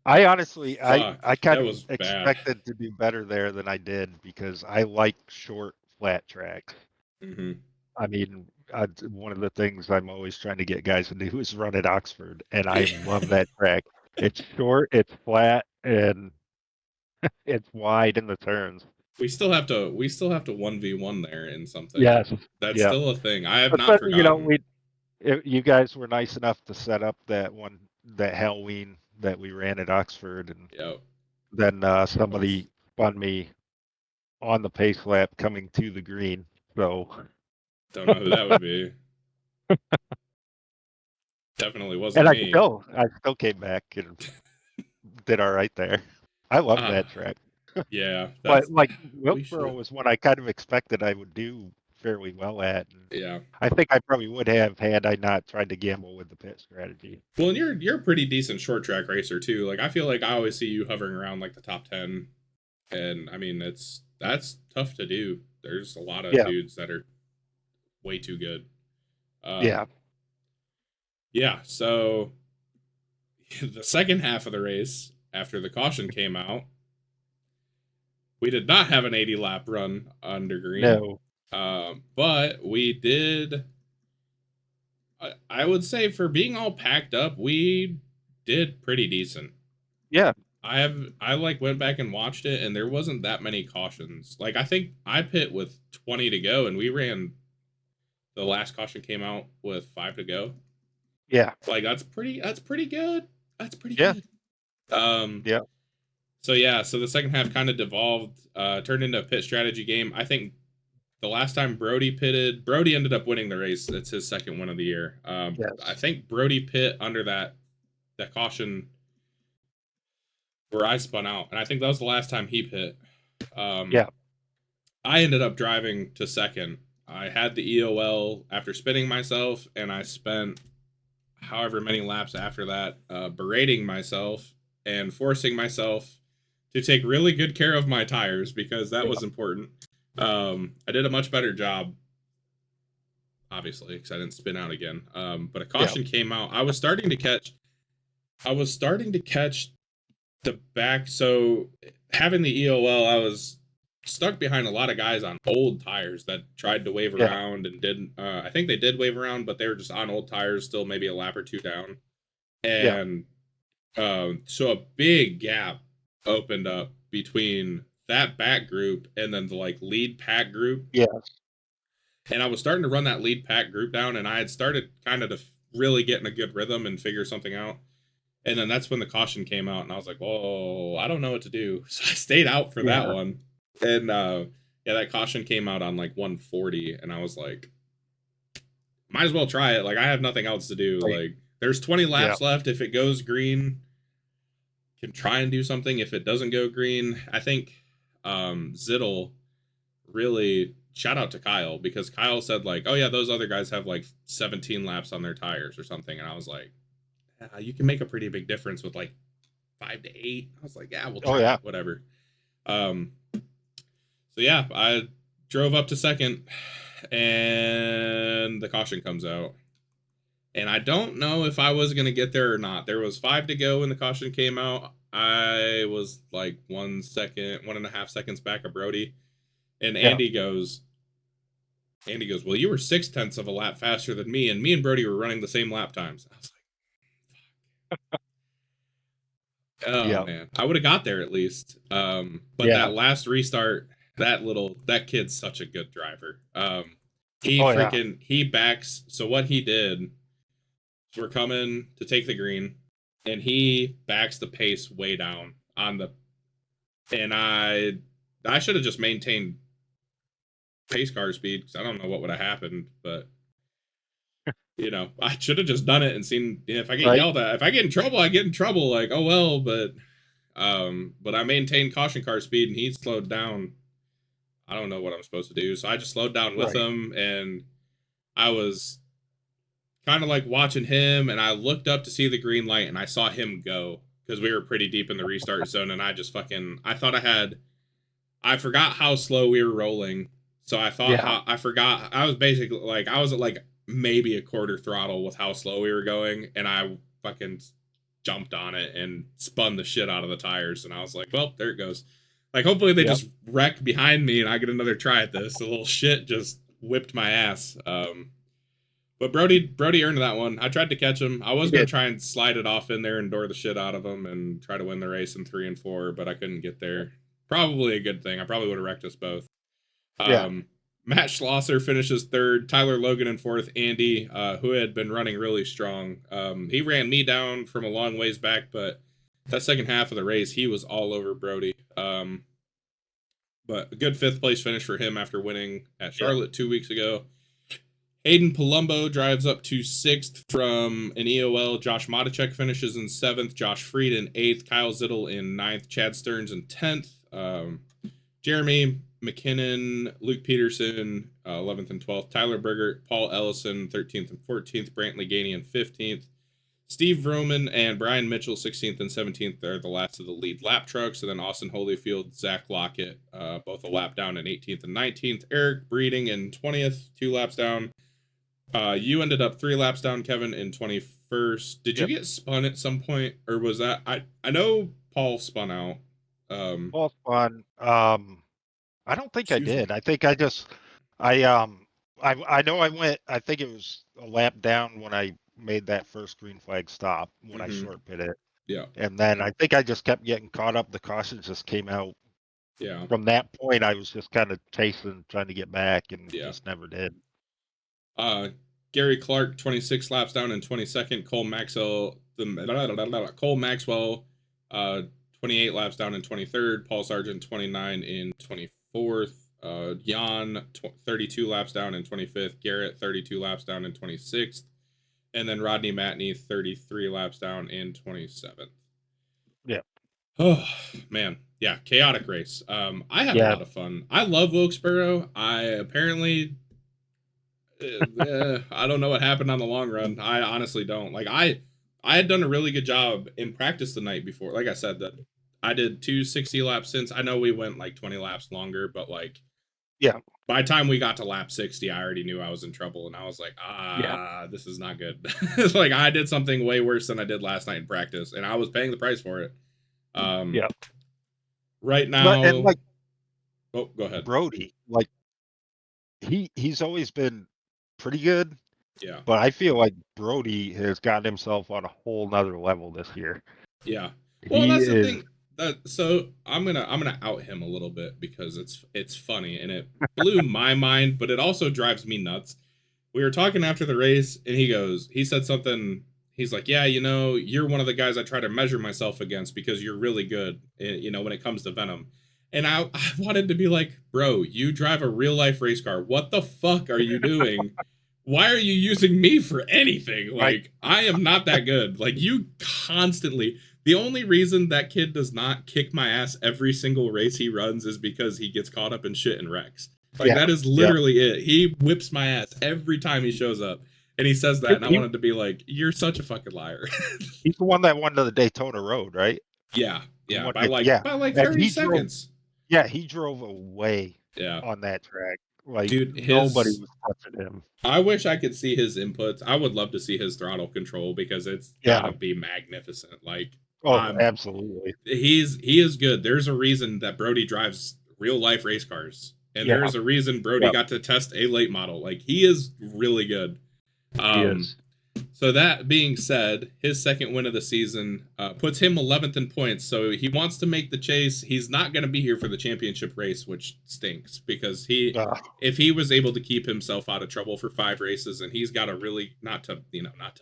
[SPEAKER 2] I honestly,
[SPEAKER 1] fuck,
[SPEAKER 2] I kind
[SPEAKER 1] that
[SPEAKER 2] of
[SPEAKER 1] was bad.
[SPEAKER 2] expected to do better there than I did because I like short, flat tracks.
[SPEAKER 1] Hmm.
[SPEAKER 2] I mean, one of the things I'm always trying to get guys to do is run at Oxford, and I love
[SPEAKER 1] Yeah.
[SPEAKER 2] that track. It's short, it's flat, and it's wide in the turns.
[SPEAKER 1] We still have to 1v1 there in something.
[SPEAKER 2] Yes,
[SPEAKER 1] That's
[SPEAKER 2] yeah.
[SPEAKER 1] still a thing. I have not
[SPEAKER 2] But
[SPEAKER 1] forgotten.
[SPEAKER 2] you guys were nice enough to set up that Halloween that we ran at Oxford, and
[SPEAKER 1] Yep.
[SPEAKER 2] then
[SPEAKER 1] Was
[SPEAKER 2] somebody spun me on the pace lap coming to the green. So,
[SPEAKER 1] Don't know who that would be. Definitely
[SPEAKER 2] and
[SPEAKER 1] wasn't me.
[SPEAKER 2] I still came back and did all right there. I love
[SPEAKER 1] Ah,
[SPEAKER 2] that track.
[SPEAKER 1] yeah.
[SPEAKER 2] But like
[SPEAKER 1] We
[SPEAKER 2] Wilkesboro
[SPEAKER 1] should.
[SPEAKER 2] was one I kind of expected I would do fairly well at. And
[SPEAKER 1] Yeah.
[SPEAKER 2] I think I probably would have had I not tried to gamble with the pit strategy.
[SPEAKER 1] Well, and you're a pretty decent short track racer too. Like, I feel like I always see you hovering around like the top 10, and I mean that's tough to do. There's a lot of
[SPEAKER 2] Yeah,
[SPEAKER 1] dudes that are way too good.
[SPEAKER 2] yeah,
[SPEAKER 1] Um, yeah. So the second half of the race, after the caution came out, we did not have an 80 lap run under green,
[SPEAKER 2] no,
[SPEAKER 1] but we did. I would say for being all packed up, we did pretty decent.
[SPEAKER 2] yeah,
[SPEAKER 1] I like went back and watched it, and there wasn't that many cautions. Like, I think I pit with 20 to go, and we ran. The last caution came out with 5 to go.
[SPEAKER 2] yeah,
[SPEAKER 1] Like, that's pretty. That's pretty good. That's pretty
[SPEAKER 2] yeah,
[SPEAKER 1] good. Um.
[SPEAKER 2] yeah,
[SPEAKER 1] So yeah. So the second half kind of devolved, turned into a pit strategy game. I think the last time Brody pitted, Brody ended up winning the race. It's his second win of the year. I
[SPEAKER 2] yes,
[SPEAKER 1] think Brody pit under that caution where I spun out, and I think that was the last time he pit. Um,
[SPEAKER 2] yeah,
[SPEAKER 1] I ended up driving to second. I had the EOL after spinning myself, and I spent however many laps after that berating myself and forcing myself to take really good care of my tires because that
[SPEAKER 2] yeah,
[SPEAKER 1] was important. I did a much better job, obviously, because I didn't spin out again. But a
[SPEAKER 2] yeah,
[SPEAKER 1] caution came out. I was starting to catch. I was starting to catch the back. So having the EOL, I was stuck behind a lot of guys on old tires that tried to wave
[SPEAKER 2] yeah,
[SPEAKER 1] around and didn't. I think they did wave around, but they were just on old tires, still maybe a lap or two down.
[SPEAKER 2] yeah,
[SPEAKER 1] And so a big gap opened up between that back group and then the like lead pack group.
[SPEAKER 2] yeah,
[SPEAKER 1] And I was starting to run that lead pack group down, and I had started kind of to really get in a good rhythm and figure something out. And then that's when the caution came out, and I was like, "Whoa, I don't know what to do." So I stayed out for that
[SPEAKER 2] yeah,
[SPEAKER 1] one. And yeah, that caution came out on like 140, and I was like, "Might as well try it. Like, I have nothing else to do.
[SPEAKER 2] right,
[SPEAKER 1] Like, there's 20
[SPEAKER 2] yeah,
[SPEAKER 1] laps left. If it goes green, can try and do something. If it doesn't go green, I think Zittel really shout out to Kyle because Kyle said like, "Oh yeah, those other guys have like 17 laps on their tires or something," and I was like, yeah, "You can make a pretty big difference with like 5 to 8." I was like, "Yeah, we'll
[SPEAKER 2] oh
[SPEAKER 1] try
[SPEAKER 2] yeah,
[SPEAKER 1] it, whatever." So yeah, I drove up to second, and the caution comes out. And I don't know if I was gonna get there or not. There was 5 to go when the caution came out. I was like 1 second, 1.5 seconds back of Brody. And
[SPEAKER 2] yeah,
[SPEAKER 1] Andy goes, "Well, you were 6/10 of a lap faster than me, and me and Brody were running the same lap times." I was like, "Oh
[SPEAKER 2] yeah,
[SPEAKER 1] man, I would have got there at least." But
[SPEAKER 2] yeah,
[SPEAKER 1] that last restart, that kid's such a good driver.
[SPEAKER 2] oh yeah,
[SPEAKER 1] He backs. So what he did, we're coming to take the green, and he backs the pace way down on the, and I should have just maintained pace car speed because I don't know what would have happened, but I should have just done it and seen if I get
[SPEAKER 2] right,
[SPEAKER 1] yelled at. If I get in trouble, I get in trouble. Like, oh well, but I maintained caution car speed and he slowed down. I don't know what I'm supposed to do, so I just slowed down with
[SPEAKER 2] right,
[SPEAKER 1] him, and I was kind of like watching him, and I looked up to see the green light, and I saw him go because we were pretty deep in the restart zone, and I just I forgot how slow we were rolling. So I forgot, I was basically like, I was at like maybe a quarter throttle with how slow we were going, and I fucking jumped on it and spun the shit out of the tires, and I was like, well, there it goes. Like, hopefully they just wreck behind me and I get another try at this. The little shit just whipped my ass. But Brody earned that one. I tried to catch him. I was going to try and slide it off in there and door the shit out of him and try to win the race in 3 and 4, but I couldn't get there. Probably a good thing. I probably would have wrecked us both. Matt Schlosser finishes 3rd. Tyler Logan in 4th. Andy, who had been running really strong. He ran me down from a long ways back, but that second half of the race, he was all over Brody. But a good 5th place finish for him after winning at Charlotte 2 weeks ago. Hayden Palumbo drives up to 6th from an EOL. Josh Matichek finishes in 7th. Josh Freed in 8th. Kyle Zittel in 9th. Chad Stearns in 10th. Jeremy McKinnon, Luke Peterson, 11th and 12th. Tyler Berger, Paul Ellison, 13th and 14th. Brantley Gainey in 15th. Steve Vroman and Brian Mitchell, 16th and 17th, are the last of the lead lap trucks. And then Austin Holyfield, Zach Lockett, both a lap down in 18th and 19th. Eric Breeding in 20th, 2 laps down. You ended up 3 laps down, Kevin, in 21st. Did you get spun at some point, or was that I know Paul spun out.
[SPEAKER 2] Paul spun. I don't think I did. I think I just I know I went. I think it was a lap down when I made that first green flag stop when I short pitted.
[SPEAKER 1] Yeah.
[SPEAKER 2] And then I think I just kept getting caught up. The cautions just came out.
[SPEAKER 1] Yeah.
[SPEAKER 2] From that point, I was just kind of chasing, trying to get back, and just never did.
[SPEAKER 1] Gary Clark, 26 laps down in 22nd. Cole Maxwell, 28 laps down in 23rd. Paul Sargent, 29 in 24th. Jan, 32 laps down in 25th. Garrett, 32 laps down in 26th. And then Rodney Matney, 33 laps down in 27th.
[SPEAKER 2] Yeah.
[SPEAKER 1] Oh, man. Yeah, chaotic race. I had a lot of fun. I love Wilkesboro. I apparently... I don't know what happened on the long run. I honestly don't. Like, I had done a really good job in practice the night before. Like I said, that I did 2 60 laps since. I know we went like 20 laps longer, but like, by the time we got to lap 60, I already knew I was in trouble, and I was like, this is not good. It's like, I did something way worse than I did last night in practice, and I was paying the price for it. Right now,
[SPEAKER 2] and like,
[SPEAKER 1] go ahead.
[SPEAKER 2] Brody, like, he's always been pretty good.
[SPEAKER 1] Yeah.
[SPEAKER 2] But I feel like Brody has gotten himself on a whole nother level this year.
[SPEAKER 1] Yeah. Well, that's the thing. So I'm gonna out him a little bit because it's funny and it blew my mind, but it also drives me nuts. We were talking after the race, and he said something. He's like, yeah, you're one of the guys I try to measure myself against because you're really good, when it comes to Venom. And I wanted to be like, bro, you drive a real life race car. What the fuck are you doing? Why are you using me for anything? Like, I am not that good. Like, you constantly... The only reason that kid does not kick my ass every single race he runs is because he gets caught up in shit and wrecks. Like, that is literally it. He whips my ass every time he shows up. And he says that, and I wanted to be like, you're such a fucking liar.
[SPEAKER 2] He's the one that won the Daytona Road, right?
[SPEAKER 1] Yeah. By like 30 seconds.
[SPEAKER 2] He drove away on that track. Like,
[SPEAKER 1] dude,
[SPEAKER 2] nobody was touching him.
[SPEAKER 1] I wish I could see his inputs. I would love to see his throttle control because it's gotta be magnificent. Like,
[SPEAKER 2] absolutely.
[SPEAKER 1] He is good. There's a reason that Brody drives real life race cars, and there is a reason Brody got to test a late model. Like, he is really good.
[SPEAKER 2] He is.
[SPEAKER 1] So that being said, his second win of the season puts him 11th in points. So he wants to make the chase. He's not going to be here for the championship race, which stinks because if he was able to keep himself out of trouble for 5 races, and he's got a really not to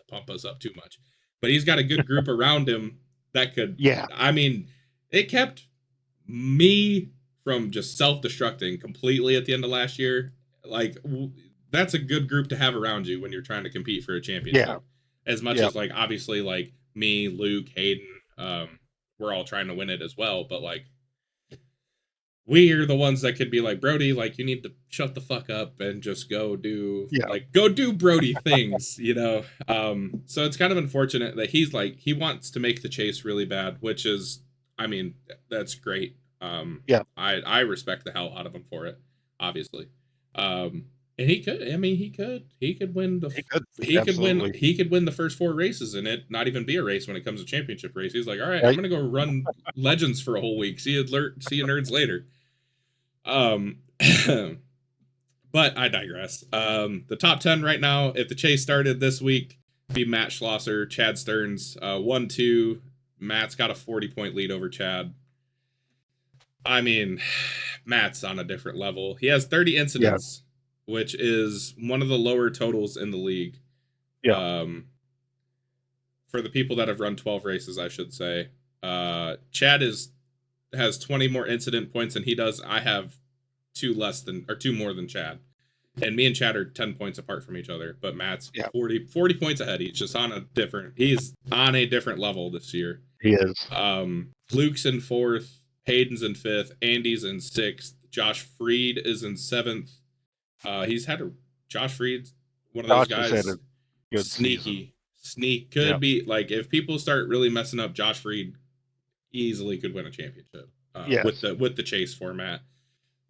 [SPEAKER 1] pump us up too much, but he's got a good group around him that could. I mean, it kept me from just self-destructing completely at the end of last year. Like, that's a good group to have around you when you're trying to compete for a championship. As much as, like, obviously, like, me, Luke, Hayden, we're all trying to win it as well. But, like, we are the ones that could be like, Brody, like, you need to shut the fuck up and just go do
[SPEAKER 2] Yeah.
[SPEAKER 1] Brody things, you know. So it's kind of unfortunate that he's like, he wants to make the chase really bad, which is, I mean, that's great.
[SPEAKER 2] Yeah.
[SPEAKER 1] I respect the hell out of him for it, obviously. And he could, I mean, he could win
[SPEAKER 2] He could.
[SPEAKER 1] win
[SPEAKER 2] Absolutely.
[SPEAKER 1] he could win the first 4 races and it not even be a race when it comes to championship race. He's like, all right, I'm
[SPEAKER 2] Right.
[SPEAKER 1] gonna go run legends for a whole week. See you nerds later. Um, but I digress. The top 10 right now, if the chase started this week, be Matt Schlosser, Chad Stearns, 1-2. Matt's got a 40-point lead over Chad. I mean, Matt's on a different level. He has 30
[SPEAKER 2] Yeah.
[SPEAKER 1] incidents, which is one of the lower totals in the league.
[SPEAKER 2] Yeah.
[SPEAKER 1] For the people that have run 12 races, I should say. Chad has 20 more incident points than he does. I have two more than Chad. And me and Chad are 10 points apart from each other, but Matt's
[SPEAKER 2] Yeah.
[SPEAKER 1] 40 points ahead. He's on a different level this year.
[SPEAKER 2] He is.
[SPEAKER 1] Luke's in 4th, Hayden's in 5th, Andy's in 6th, Josh Freed is in 7th. Josh Freed's one of those
[SPEAKER 2] Josh has
[SPEAKER 1] guys,
[SPEAKER 2] had a good season.
[SPEAKER 1] could be like, if people start really messing up, Josh Freed easily could win a championship
[SPEAKER 2] Yes.
[SPEAKER 1] with the chase format.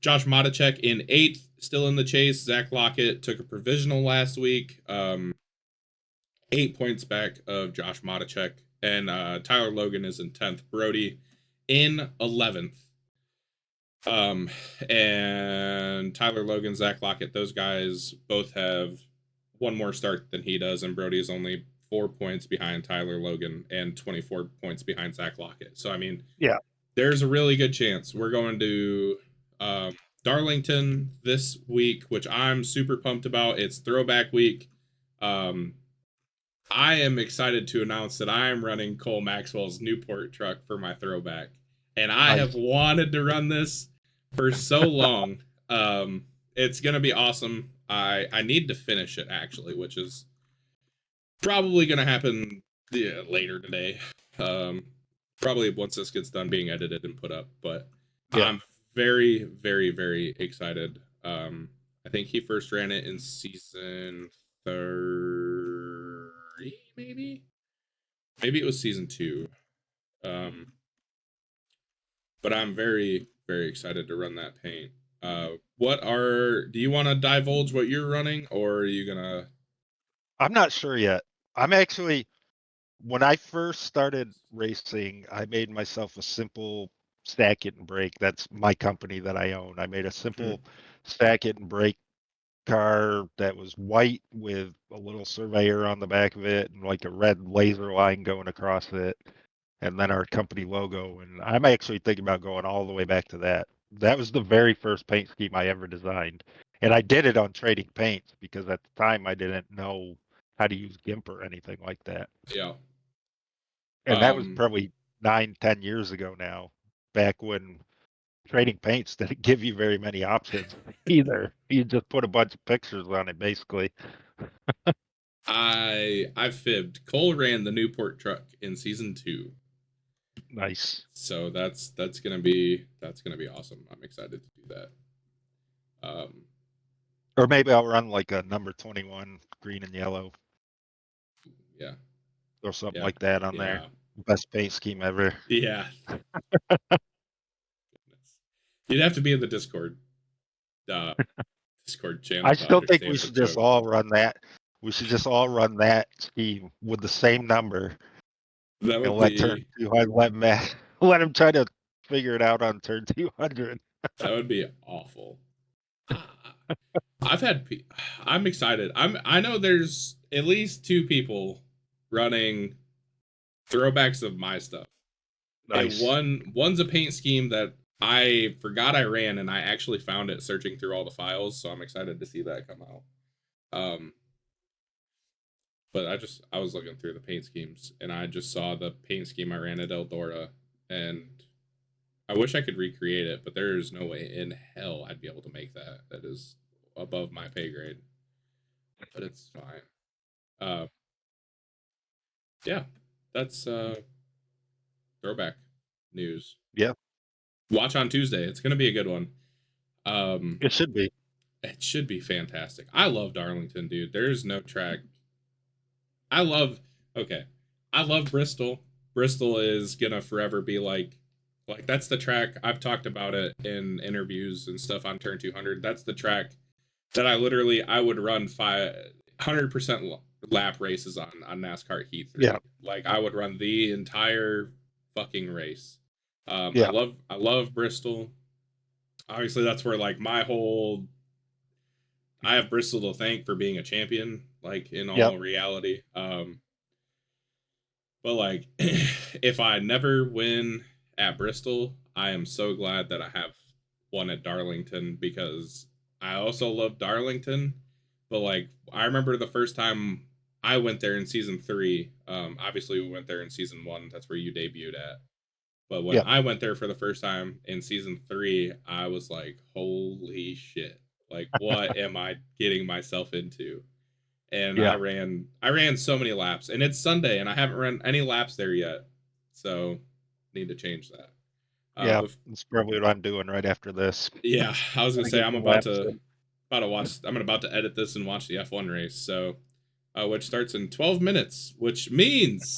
[SPEAKER 1] Josh Matacek in 8th, still in the chase. Zach Lockett took a provisional last week. 8 points back of Josh Matacek. And Tyler Logan is in 10th. Brody in 11th. And Tyler Logan, Zach Lockett, those guys both have one more start than he does. And Brody is only 4 points behind Tyler Logan and 24 points behind Zach Lockett. So, I mean,
[SPEAKER 2] Yeah.
[SPEAKER 1] there's a really good chance we're going to Darlington this week, which I'm super pumped about. It's throwback week. I am excited to announce that I am running Cole Maxwell's Newport truck for my throwback. And I
[SPEAKER 2] Nice.
[SPEAKER 1] have wanted to run this for so long. It's going to be awesome. I need to finish it, actually, which is probably going to happen later today. Probably once this gets done being edited and put up. But
[SPEAKER 2] Yeah.
[SPEAKER 1] I'm very, very, very excited. I think he first ran it in season 3, maybe it was season 2. But I'm very, very excited to run that paint. Do you want to divulge what you're running, or are you gonna?
[SPEAKER 2] I'm not sure yet. I'm actually, when I first started racing, I made myself a simple stack it and brake. That's my company that I own. I made a simple stack it and brake car that was white with a little surveyor on the back of it and like a red laser line going across it, and then our company logo. And I'm actually thinking about going all the way back to that. That was the very first paint scheme I ever designed. And I did it on trading paints because at the time I didn't know how to use GIMP or anything like that.
[SPEAKER 1] Yeah.
[SPEAKER 2] And that was probably 9-10 years ago now, back when trading paints didn't give you very many options either. You just put a bunch of pictures on it, basically.
[SPEAKER 1] I fibbed. Cole ran the Newport truck in season 2.
[SPEAKER 2] Nice.
[SPEAKER 1] So that's gonna be awesome. I'm excited to do that.
[SPEAKER 2] Or maybe I'll run like a number 21 green and yellow
[SPEAKER 1] Yeah.
[SPEAKER 2] or something
[SPEAKER 1] Yeah.
[SPEAKER 2] like that on there. Best paint scheme ever.
[SPEAKER 1] Yeah. You'd have to be in the Discord channel.
[SPEAKER 2] I still think we should just all run that. We should just all run that scheme with the same number.
[SPEAKER 1] That would
[SPEAKER 2] and let
[SPEAKER 1] be
[SPEAKER 2] turn 200 let him try to figure it out on turn 200.
[SPEAKER 1] That would be awful. I'm excited. I know there's at least 2 people running throwbacks of my stuff.
[SPEAKER 2] Nice.
[SPEAKER 1] And one's a paint scheme that I forgot I ran, and I actually found it searching through all the files, so I'm excited to see that come out. But I was looking through the paint schemes, and I just saw the paint scheme I ran at Eldora, and I wish I could recreate it, but there is no way in hell I'd be able to make that. That is above my pay grade. But it's fine. Yeah, that's throwback news.
[SPEAKER 2] Yeah.
[SPEAKER 1] Watch on Tuesday. It's gonna be a good one.
[SPEAKER 2] It should be.
[SPEAKER 1] It should be fantastic. I love Darlington, dude. There's no track. I love. Okay, I love Bristol. Bristol is gonna forever be like that's the track. I've talked about it in interviews and stuff on Turn 200. That's the track that I would run 500% lap races on NASCAR Heat 3.
[SPEAKER 2] Yeah.
[SPEAKER 1] Like I would run the entire fucking race.
[SPEAKER 2] Yeah.
[SPEAKER 1] I love Bristol. Obviously, that's where like my whole I have Bristol to thank for being a champion. Like in
[SPEAKER 2] Yep.
[SPEAKER 1] all reality, but like if I never win at Bristol, I am so glad that I have one at Darlington because I also love Darlington. But like I remember the first time I went there in season 3. Obviously we went there in season 1. That's where you debuted at. But when
[SPEAKER 2] Yep.
[SPEAKER 1] I went there for the first time in season 3, I was like, "Holy shit! Like, what am I getting myself into?" And
[SPEAKER 2] Yeah.
[SPEAKER 1] I ran so many laps, and it's Sunday, and I haven't run any laps there yet, so need to change that.
[SPEAKER 2] Yeah.
[SPEAKER 1] But
[SPEAKER 2] That's probably what I'm doing right after this.
[SPEAKER 1] yeah, I was gonna
[SPEAKER 2] Gonna
[SPEAKER 1] say
[SPEAKER 2] get
[SPEAKER 1] I'm
[SPEAKER 2] some laps in.
[SPEAKER 1] about to watch. I'm about to edit this and watch the F1 race. So, which starts in 12 minutes, which means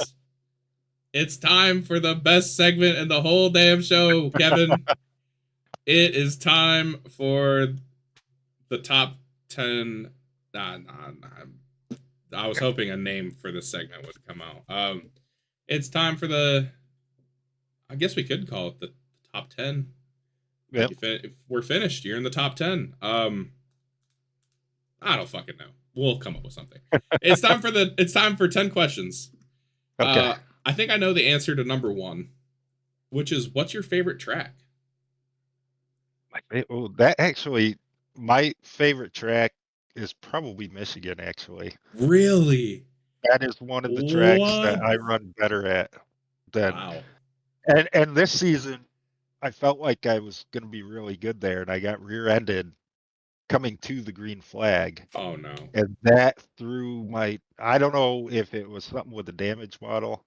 [SPEAKER 1] it's time for the best segment in the whole damn show, Kevin. It is time for the top 10. I was hoping a name for this segment would come out. It's time for the. I guess we could call it the top 10.
[SPEAKER 2] Yep.
[SPEAKER 1] If we're finished, you're in the top 10. I don't fucking know. We'll come up with something. It's time for 10 questions.
[SPEAKER 2] Okay.
[SPEAKER 1] I think I know the answer to number 1, which is what's your favorite track?
[SPEAKER 2] That actually, my favorite track is probably Michigan. Actually,
[SPEAKER 1] Really?
[SPEAKER 2] that is one of the tracks that
[SPEAKER 1] What?
[SPEAKER 2] I run better at than.
[SPEAKER 1] Wow.
[SPEAKER 2] And this season, I felt like I was going to be really good there, and I got rear-ended coming to the green flag,
[SPEAKER 1] Oh no.
[SPEAKER 2] and that threw my. I don't know if it was something with the damage model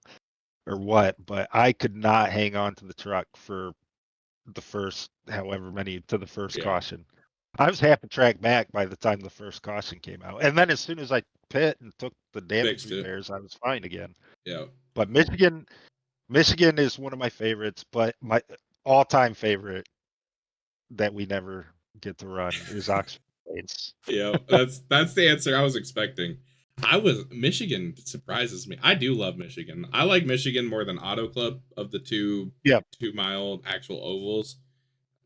[SPEAKER 2] or what, but I could not hang on to the truck for the first however many to the first
[SPEAKER 1] Yeah.
[SPEAKER 2] caution. I was half a track back by the time the first caution came out. And then as soon as I pit and took the damage
[SPEAKER 1] Fixed it.
[SPEAKER 2] repairs, I was fine again.
[SPEAKER 1] Yeah.
[SPEAKER 2] But Michigan is one of my favorites, but my all-time favorite that we never get to run is Oxford Plains.
[SPEAKER 1] Yeah. That's the answer I was expecting. Michigan surprises me. I do love Michigan. I like Michigan more than Auto Club of the two
[SPEAKER 2] Yeah.
[SPEAKER 1] 2-mile actual ovals.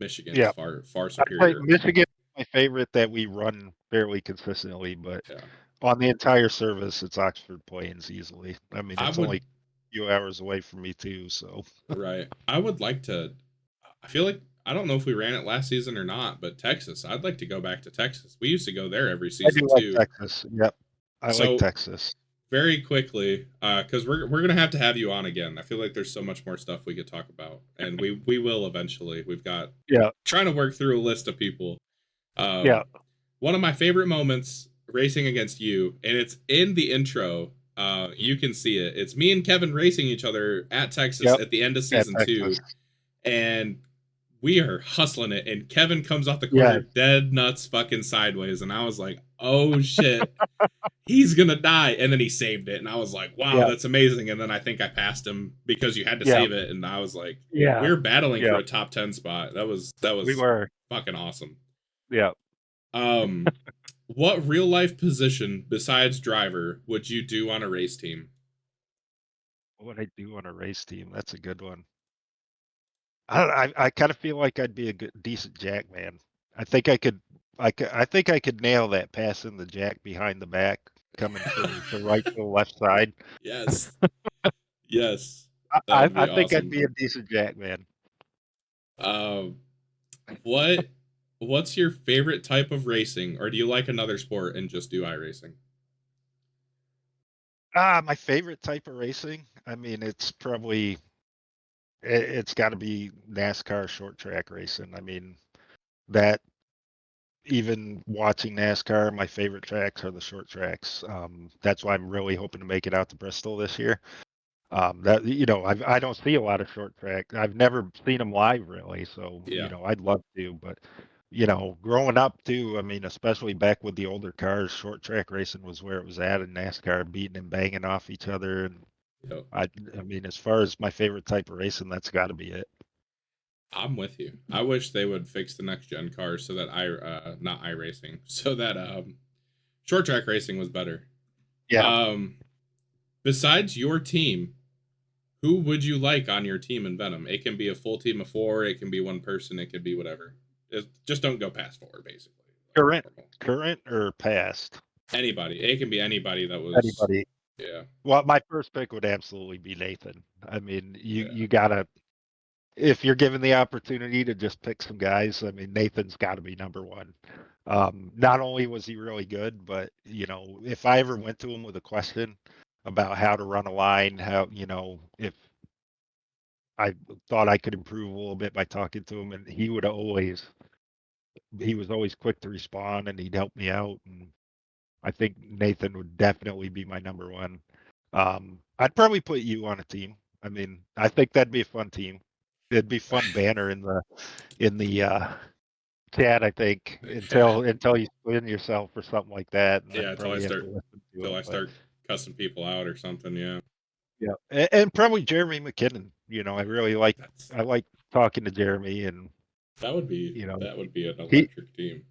[SPEAKER 1] Michigan
[SPEAKER 2] Yeah.
[SPEAKER 1] is far
[SPEAKER 2] I
[SPEAKER 1] superior.
[SPEAKER 2] Michigan is my favorite that we run fairly consistently, but
[SPEAKER 1] Yeah.
[SPEAKER 2] on the entire service, it's Oxford Plains easily. I mean,
[SPEAKER 1] I
[SPEAKER 2] it's
[SPEAKER 1] would
[SPEAKER 2] only a few hours away from me too, so.
[SPEAKER 1] right. I would like to I feel like I don't know if we ran it last season or not, but Texas, I'd like to go back to Texas. We used to go there every
[SPEAKER 2] I
[SPEAKER 1] season
[SPEAKER 2] do like
[SPEAKER 1] too.
[SPEAKER 2] Texas. Yep. I like
[SPEAKER 1] So
[SPEAKER 2] Texas.
[SPEAKER 1] very quickly, because we're gonna have you on again. I feel like there's so much more stuff we could talk about, and we will eventually. We've got
[SPEAKER 2] Yeah.
[SPEAKER 1] trying to work through a list of people.
[SPEAKER 2] Yeah.
[SPEAKER 1] One of my favorite moments racing against you, and it's in the intro. You can see it. It's me and Kevin racing each other at Texas
[SPEAKER 2] Yep.
[SPEAKER 1] at the end of
[SPEAKER 2] At
[SPEAKER 1] season 2,
[SPEAKER 2] Texas.
[SPEAKER 1] and we are hustling it. And Kevin comes off the
[SPEAKER 2] Yeah.
[SPEAKER 1] corner dead nuts fucking sideways, and I was like, "Oh shit." He's gonna die, and then he saved it, and I was like, "Wow,
[SPEAKER 2] Yeah.
[SPEAKER 1] that's amazing!" And then I think I passed him because you had to
[SPEAKER 2] Yeah.
[SPEAKER 1] save it, and I was like,
[SPEAKER 2] Yeah.
[SPEAKER 1] "We were battling for
[SPEAKER 2] Yeah.
[SPEAKER 1] a top 10 spot. That was
[SPEAKER 2] We were.
[SPEAKER 1] fucking awesome."
[SPEAKER 2] Yeah.
[SPEAKER 1] What real life position besides driver would you do on a race team?
[SPEAKER 2] What I do on a race team? That's a good one. I kind of feel like I'd be a decent jack man. I think I could. I think I could nail that pass in the jack behind the back, coming from the right to the left side.
[SPEAKER 1] Yes, yes, that would be
[SPEAKER 2] I think I'd
[SPEAKER 1] awesome.
[SPEAKER 2] be a decent jack man.
[SPEAKER 1] Um, what what's your favorite type of racing, or do you like another sport and just do iRacing?
[SPEAKER 2] My favorite type of racing. I mean, it's probably it's got to be NASCAR short track racing. I mean, that even watching NASCAR, my favorite tracks are the short tracks. That's why I'm really hoping to make it out to Bristol this year. That I don't see a lot of short track. I've never seen them live really, so
[SPEAKER 1] Yeah.
[SPEAKER 2] I'd love to, but growing up too, I mean, especially back with the older cars, short track racing was where it was at in NASCAR, beating and banging off each other. And
[SPEAKER 1] Yep.
[SPEAKER 2] I mean, as far as my favorite type of racing, that's got to be it.
[SPEAKER 1] I'm with you. I wish they would fix the next gen cars so that not iRacing, so that short track racing was better.
[SPEAKER 2] Yeah.
[SPEAKER 1] Besides your team, who would you like on your team in Venom? It can be a full team of 4, it can be one person, it could be whatever. Just don't go past 4, basically.
[SPEAKER 2] Current or past?
[SPEAKER 1] Anybody. It can be anybody that was.
[SPEAKER 2] Anybody.
[SPEAKER 1] Yeah.
[SPEAKER 2] Well, my first pick would absolutely be Nathan. I mean,
[SPEAKER 1] Yeah.
[SPEAKER 2] you gotta, if you're given the opportunity to just pick some guys, I mean, Nathan's got to be number one. Not only was he really good, but if I ever went to him with a question about how to run a line, how if I thought I could improve a little bit by talking to him, and he was always quick to respond, and he'd help me out. And I think Nathan would definitely be my number one. I'd probably put you on a team. I mean, I think that'd be a fun team. It'd be fun banner in the chat, I think, until you spin yourself or something like that, and
[SPEAKER 1] Yeah,
[SPEAKER 2] then probably have to listen to
[SPEAKER 1] until
[SPEAKER 2] it.
[SPEAKER 1] I
[SPEAKER 2] But
[SPEAKER 1] start cussing people out or something. Yeah.
[SPEAKER 2] yeah, and probably Jeremy McKinnon. I really
[SPEAKER 1] That's
[SPEAKER 2] I like talking to Jeremy, and
[SPEAKER 1] that would be
[SPEAKER 2] you know
[SPEAKER 1] an
[SPEAKER 2] he
[SPEAKER 1] electric team.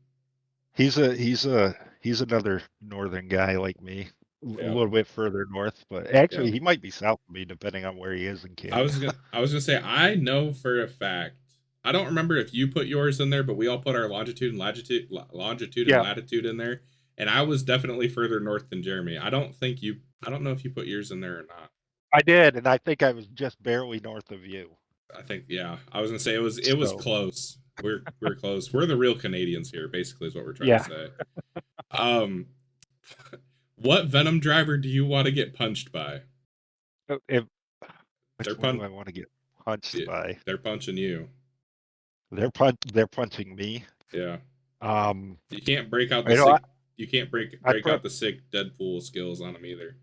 [SPEAKER 2] he's another northern guy like me, a
[SPEAKER 1] Yeah.
[SPEAKER 2] little bit further north, but actually
[SPEAKER 1] Yeah.
[SPEAKER 2] he might be south of me depending on where he is in Canada.
[SPEAKER 1] I was gonna say I know for a fact. I don't remember if you put yours in there, but we all put our longitude and
[SPEAKER 2] Yeah,
[SPEAKER 1] latitude in there, and I was definitely further north than Jeremy. I don't think you. I don't know if you put yours in there or not.
[SPEAKER 2] I did, and I think I was just barely north of you.
[SPEAKER 1] I think yeah. I was gonna say it was
[SPEAKER 2] So
[SPEAKER 1] close. We're close. We're the real Canadians here, basically, is what we're trying to
[SPEAKER 2] yeah,
[SPEAKER 1] say. Um, what Venom driver do you want to get punched by?
[SPEAKER 2] if
[SPEAKER 1] They're
[SPEAKER 2] which one do
[SPEAKER 1] pun.
[SPEAKER 2] I want to get punched by?
[SPEAKER 1] They're punching you.
[SPEAKER 2] They're punching me.
[SPEAKER 1] Yeah.
[SPEAKER 2] Um,
[SPEAKER 1] You can't break out the
[SPEAKER 2] you know, I,
[SPEAKER 1] sick. You can't
[SPEAKER 2] I'd
[SPEAKER 1] break
[SPEAKER 2] pro-
[SPEAKER 1] out the sick Deadpool skills on them either.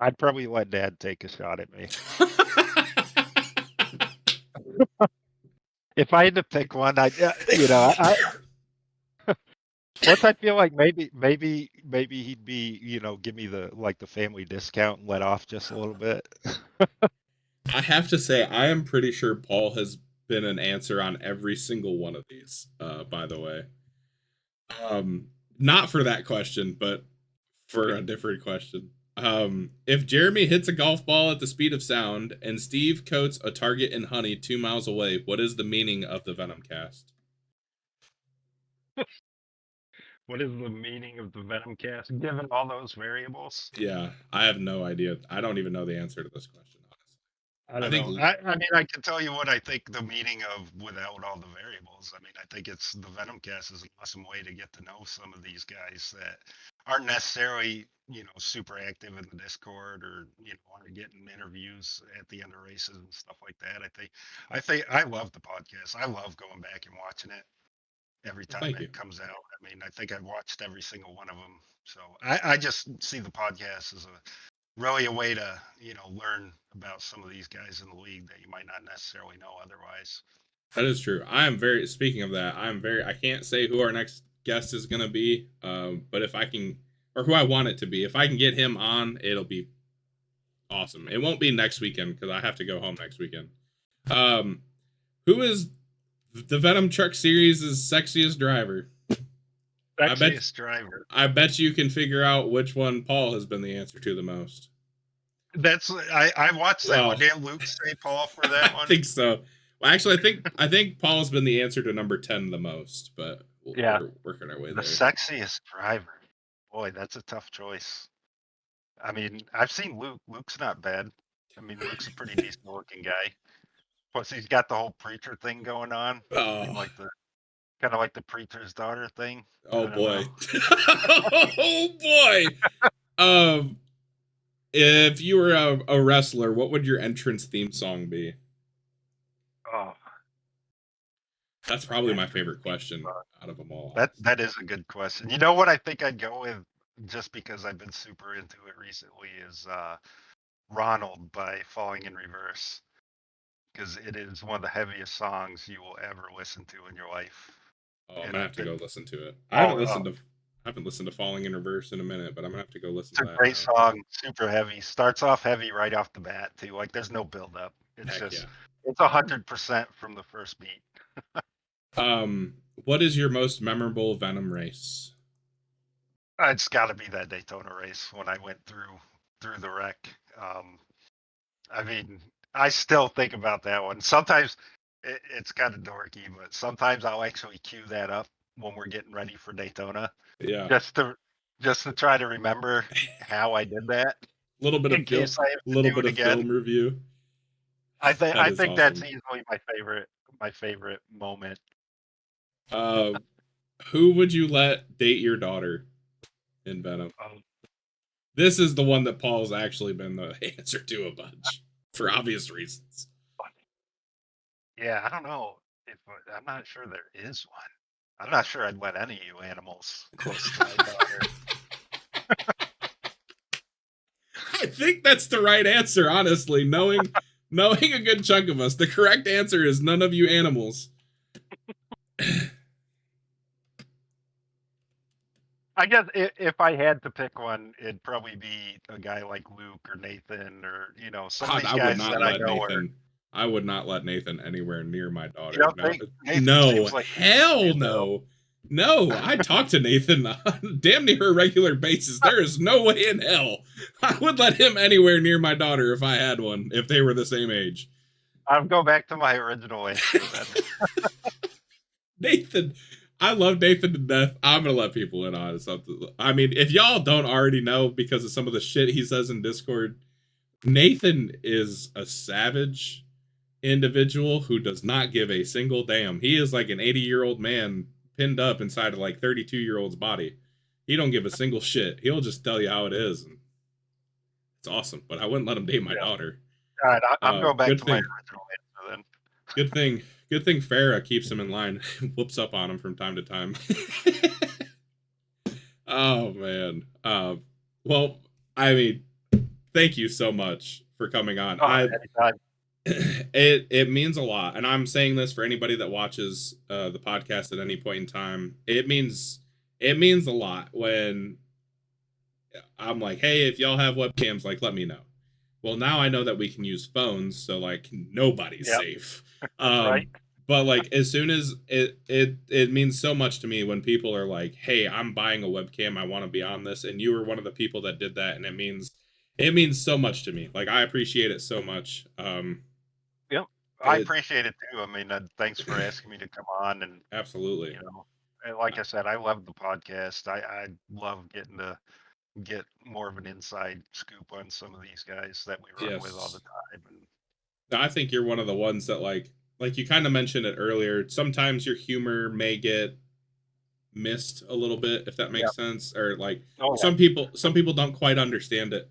[SPEAKER 2] I'd probably let Dad take a shot at me. If I had to pick one, plus I feel like maybe he'd be, give me the family discount and let off just a little bit.
[SPEAKER 1] I have to say, I am pretty sure Paul has been an answer on every single one of these. By the way, not for that question, but for a different question. If Jeremy hits a golf ball at the speed of sound and Steve coats a target in honey 2 miles away, what is the meaning of the Venomcast?
[SPEAKER 2] What is the meaning of the Venomcast, given all those variables?
[SPEAKER 1] Yeah, I have no idea. I don't even know the answer to this question, honestly.
[SPEAKER 2] I
[SPEAKER 1] I
[SPEAKER 2] don't know.
[SPEAKER 1] think
[SPEAKER 2] I mean, I can tell you what I think the meaning of without all the variables. I mean, I think it's the Venomcast is an awesome way to get to know some of these guys that aren't necessarily, super active in the Discord or, aren't getting interviews at the end of races and stuff like that. I think I love the podcast. I love going back and watching it every
[SPEAKER 1] well,
[SPEAKER 2] time
[SPEAKER 1] thank you.
[SPEAKER 2] it comes out. I mean, I think I've watched every single one of them. So I just see the podcast as really a way to learn about some of these guys in the league that you might not necessarily know otherwise.
[SPEAKER 1] That is true. I am very. Speaking of that, I can't say who our next guest is going to be, but if I can, or who I want it to be, if I can get him on, it'll be awesome. It won't be next weekend because I have to go home next weekend. Um, who is the Venom Truck Series' sexiest driver?
[SPEAKER 2] Sexiest driver.
[SPEAKER 1] I bet you can figure out which one Paul has been the answer to the most.
[SPEAKER 2] That's I watched that one. Did Luke say Paul for that one?
[SPEAKER 1] I think so. Well, actually, I think Paul's been the answer to number 10 the most, but we're working our way
[SPEAKER 2] the
[SPEAKER 1] there.
[SPEAKER 2] Sexiest driver. Boy, that's a tough choice. I mean, I've seen Luke. Luke's not bad. I mean, Luke's a pretty decent looking guy. Plus, he's got the whole preacher thing going on.
[SPEAKER 1] Oh.
[SPEAKER 2] Like kind of like the preacher's daughter thing.
[SPEAKER 1] Oh boy. Oh boy. If you were a wrestler, what would your entrance theme song be?
[SPEAKER 2] Oh,
[SPEAKER 1] that's probably my favorite question out of them all.
[SPEAKER 2] That is a good question. You know what I think I'd go with, just because I've been super into it recently, is Ronald by Falling in Reverse, because it is one of the heaviest songs you will ever listen to in your life.
[SPEAKER 1] Oh, I'm gonna have to go listen to it. I haven't listened to Falling in Reverse in a minute, but I'm gonna have to go listen
[SPEAKER 2] It's
[SPEAKER 1] to
[SPEAKER 2] a
[SPEAKER 1] that
[SPEAKER 2] great
[SPEAKER 1] now.
[SPEAKER 2] song, super heavy. Starts off heavy right off the bat too. Like there's no build up. It's
[SPEAKER 1] Heck
[SPEAKER 2] just
[SPEAKER 1] yeah.
[SPEAKER 2] it's 100% from the first beat.
[SPEAKER 1] What is your most memorable Venom race?
[SPEAKER 2] It's got to be that Daytona race when I went through the wreck. I mean, I still think about that one. Sometimes it's kind of dorky, but sometimes I'll actually cue that up when we're getting ready for Daytona,
[SPEAKER 1] Yeah,
[SPEAKER 2] just to try to remember how I did that
[SPEAKER 1] little bit
[SPEAKER 2] in
[SPEAKER 1] of
[SPEAKER 2] case I have to
[SPEAKER 1] little
[SPEAKER 2] do
[SPEAKER 1] bit
[SPEAKER 2] it
[SPEAKER 1] of
[SPEAKER 2] again.
[SPEAKER 1] film review. That
[SPEAKER 2] I
[SPEAKER 1] is
[SPEAKER 2] think that's
[SPEAKER 1] awesome.
[SPEAKER 2] easily my favorite moment.
[SPEAKER 1] Uh, who would you let date your daughter in Venom?
[SPEAKER 2] Um,
[SPEAKER 1] This is the one that Paul's actually been the answer to a bunch for obvious reasons.
[SPEAKER 2] yeah, I don't know if I'm not sure there is one. I'm not sure I'd let any of you animals close to my daughter.
[SPEAKER 1] I think that's the right answer, honestly. Knowing a good chunk of us, the correct answer is none of you animals.
[SPEAKER 2] I guess if I had to pick one, it'd probably be a guy like Luke or Nathan or some of
[SPEAKER 1] God,
[SPEAKER 2] these guys that I know are.
[SPEAKER 1] I would not let Nathan anywhere near my daughter.
[SPEAKER 2] You don't
[SPEAKER 1] No,
[SPEAKER 2] think Nathan
[SPEAKER 1] no,
[SPEAKER 2] seems like
[SPEAKER 1] hell no. No, I talk to Nathan on damn near a regular basis. There is no way in hell I would let him anywhere near my daughter if I had one, if they were the same age.
[SPEAKER 2] I'll go back to my original answer then.
[SPEAKER 1] Nathan, I love Nathan to death. I'm gonna let people in on something. I mean, if y'all don't already know because of some of the shit he says in Discord, Nathan is a savage individual who does not give a single damn. He is like an 80-year-old man pinned up inside of like 32-year-old's body. He don't give a single shit. He'll just tell you how it is. And it's awesome. But I wouldn't let him date my daughter.
[SPEAKER 2] All right, I'm going back
[SPEAKER 1] Good
[SPEAKER 2] to my
[SPEAKER 1] thing.
[SPEAKER 2] original answer then.
[SPEAKER 1] Good thing Farrah keeps him in line. Whoops up on him from time to time. Oh man. Well, I mean, thank you so much for coming on.
[SPEAKER 2] Anytime.
[SPEAKER 1] It means a lot, and I'm saying this for anybody that watches the podcast at any point in time. It means a lot when I'm like, hey, if y'all have webcams, like, let me know. Well, now I know that we can use phones, so like nobody's safe.
[SPEAKER 2] Right.
[SPEAKER 1] But like as soon as it means so much to me when people are like, hey, I'm buying a webcam, I want to be on this, and you were one of the people that did that, and it means so much to me. Like I appreciate it so much.
[SPEAKER 2] Yep. I appreciate it too. I mean, thanks for asking me to come on, and
[SPEAKER 1] Absolutely.
[SPEAKER 2] And like I said, I love the podcast. I love getting to get more of an inside scoop on some of these guys that we run with all the time. And
[SPEAKER 1] I think you're one of the ones that like you kind of mentioned it earlier. Sometimes your humor may get missed a little bit, if that makes sense, or like some people don't quite understand it.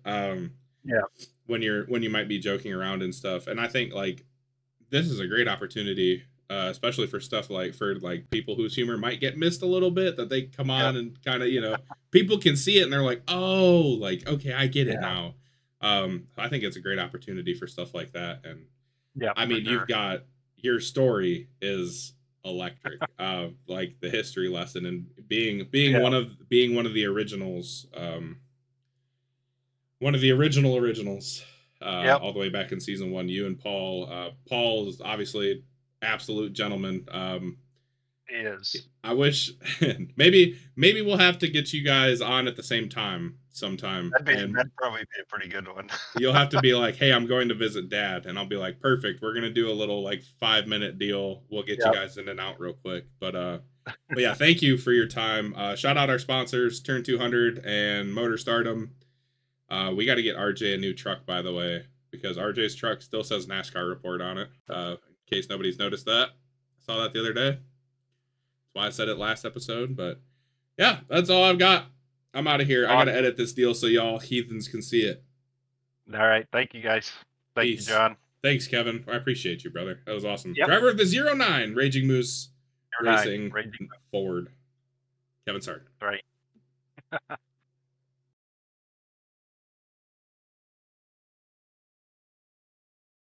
[SPEAKER 1] When you might be joking around and stuff, and I think like this is a great opportunity, especially for stuff like for like people whose humor might get missed a little bit, that they come on and kind of people can see it and they're like, oh, like okay, I get it now. I think it's a great opportunity for stuff like that, and I mean, you've got your story is electric. Like the history lesson and being one of the originals, one of the originals. All the way back in season 1, you and Paul. Paul is obviously absolute gentleman.
[SPEAKER 2] is
[SPEAKER 1] I wish maybe we'll have to get you guys on at the same time sometime.
[SPEAKER 2] That'd probably be a pretty good one.
[SPEAKER 1] You'll have to be like, hey, I'm going to visit Dad, and I'll be like, perfect. We're gonna do a little like 5-minute deal. We'll get you guys in and out real quick. But yeah, thank you for your time. Shout out our sponsors, Turn 200 and Motor Stardom. We got to get RJ a new truck, by the way, because RJ's truck still says NASCAR report on it. In case nobody's noticed that. I saw that the other day. That's why I said it last episode. But yeah, that's all I've got. I'm out of here. I got to edit this deal so y'all heathens can see it.
[SPEAKER 2] All right. Thank you, guys. Thank you, John.
[SPEAKER 1] Thanks, Kevin. I appreciate you, brother. That was awesome. Driver of the 09 Raging Moose Racing Forward. Kevin Sargent.
[SPEAKER 2] Right.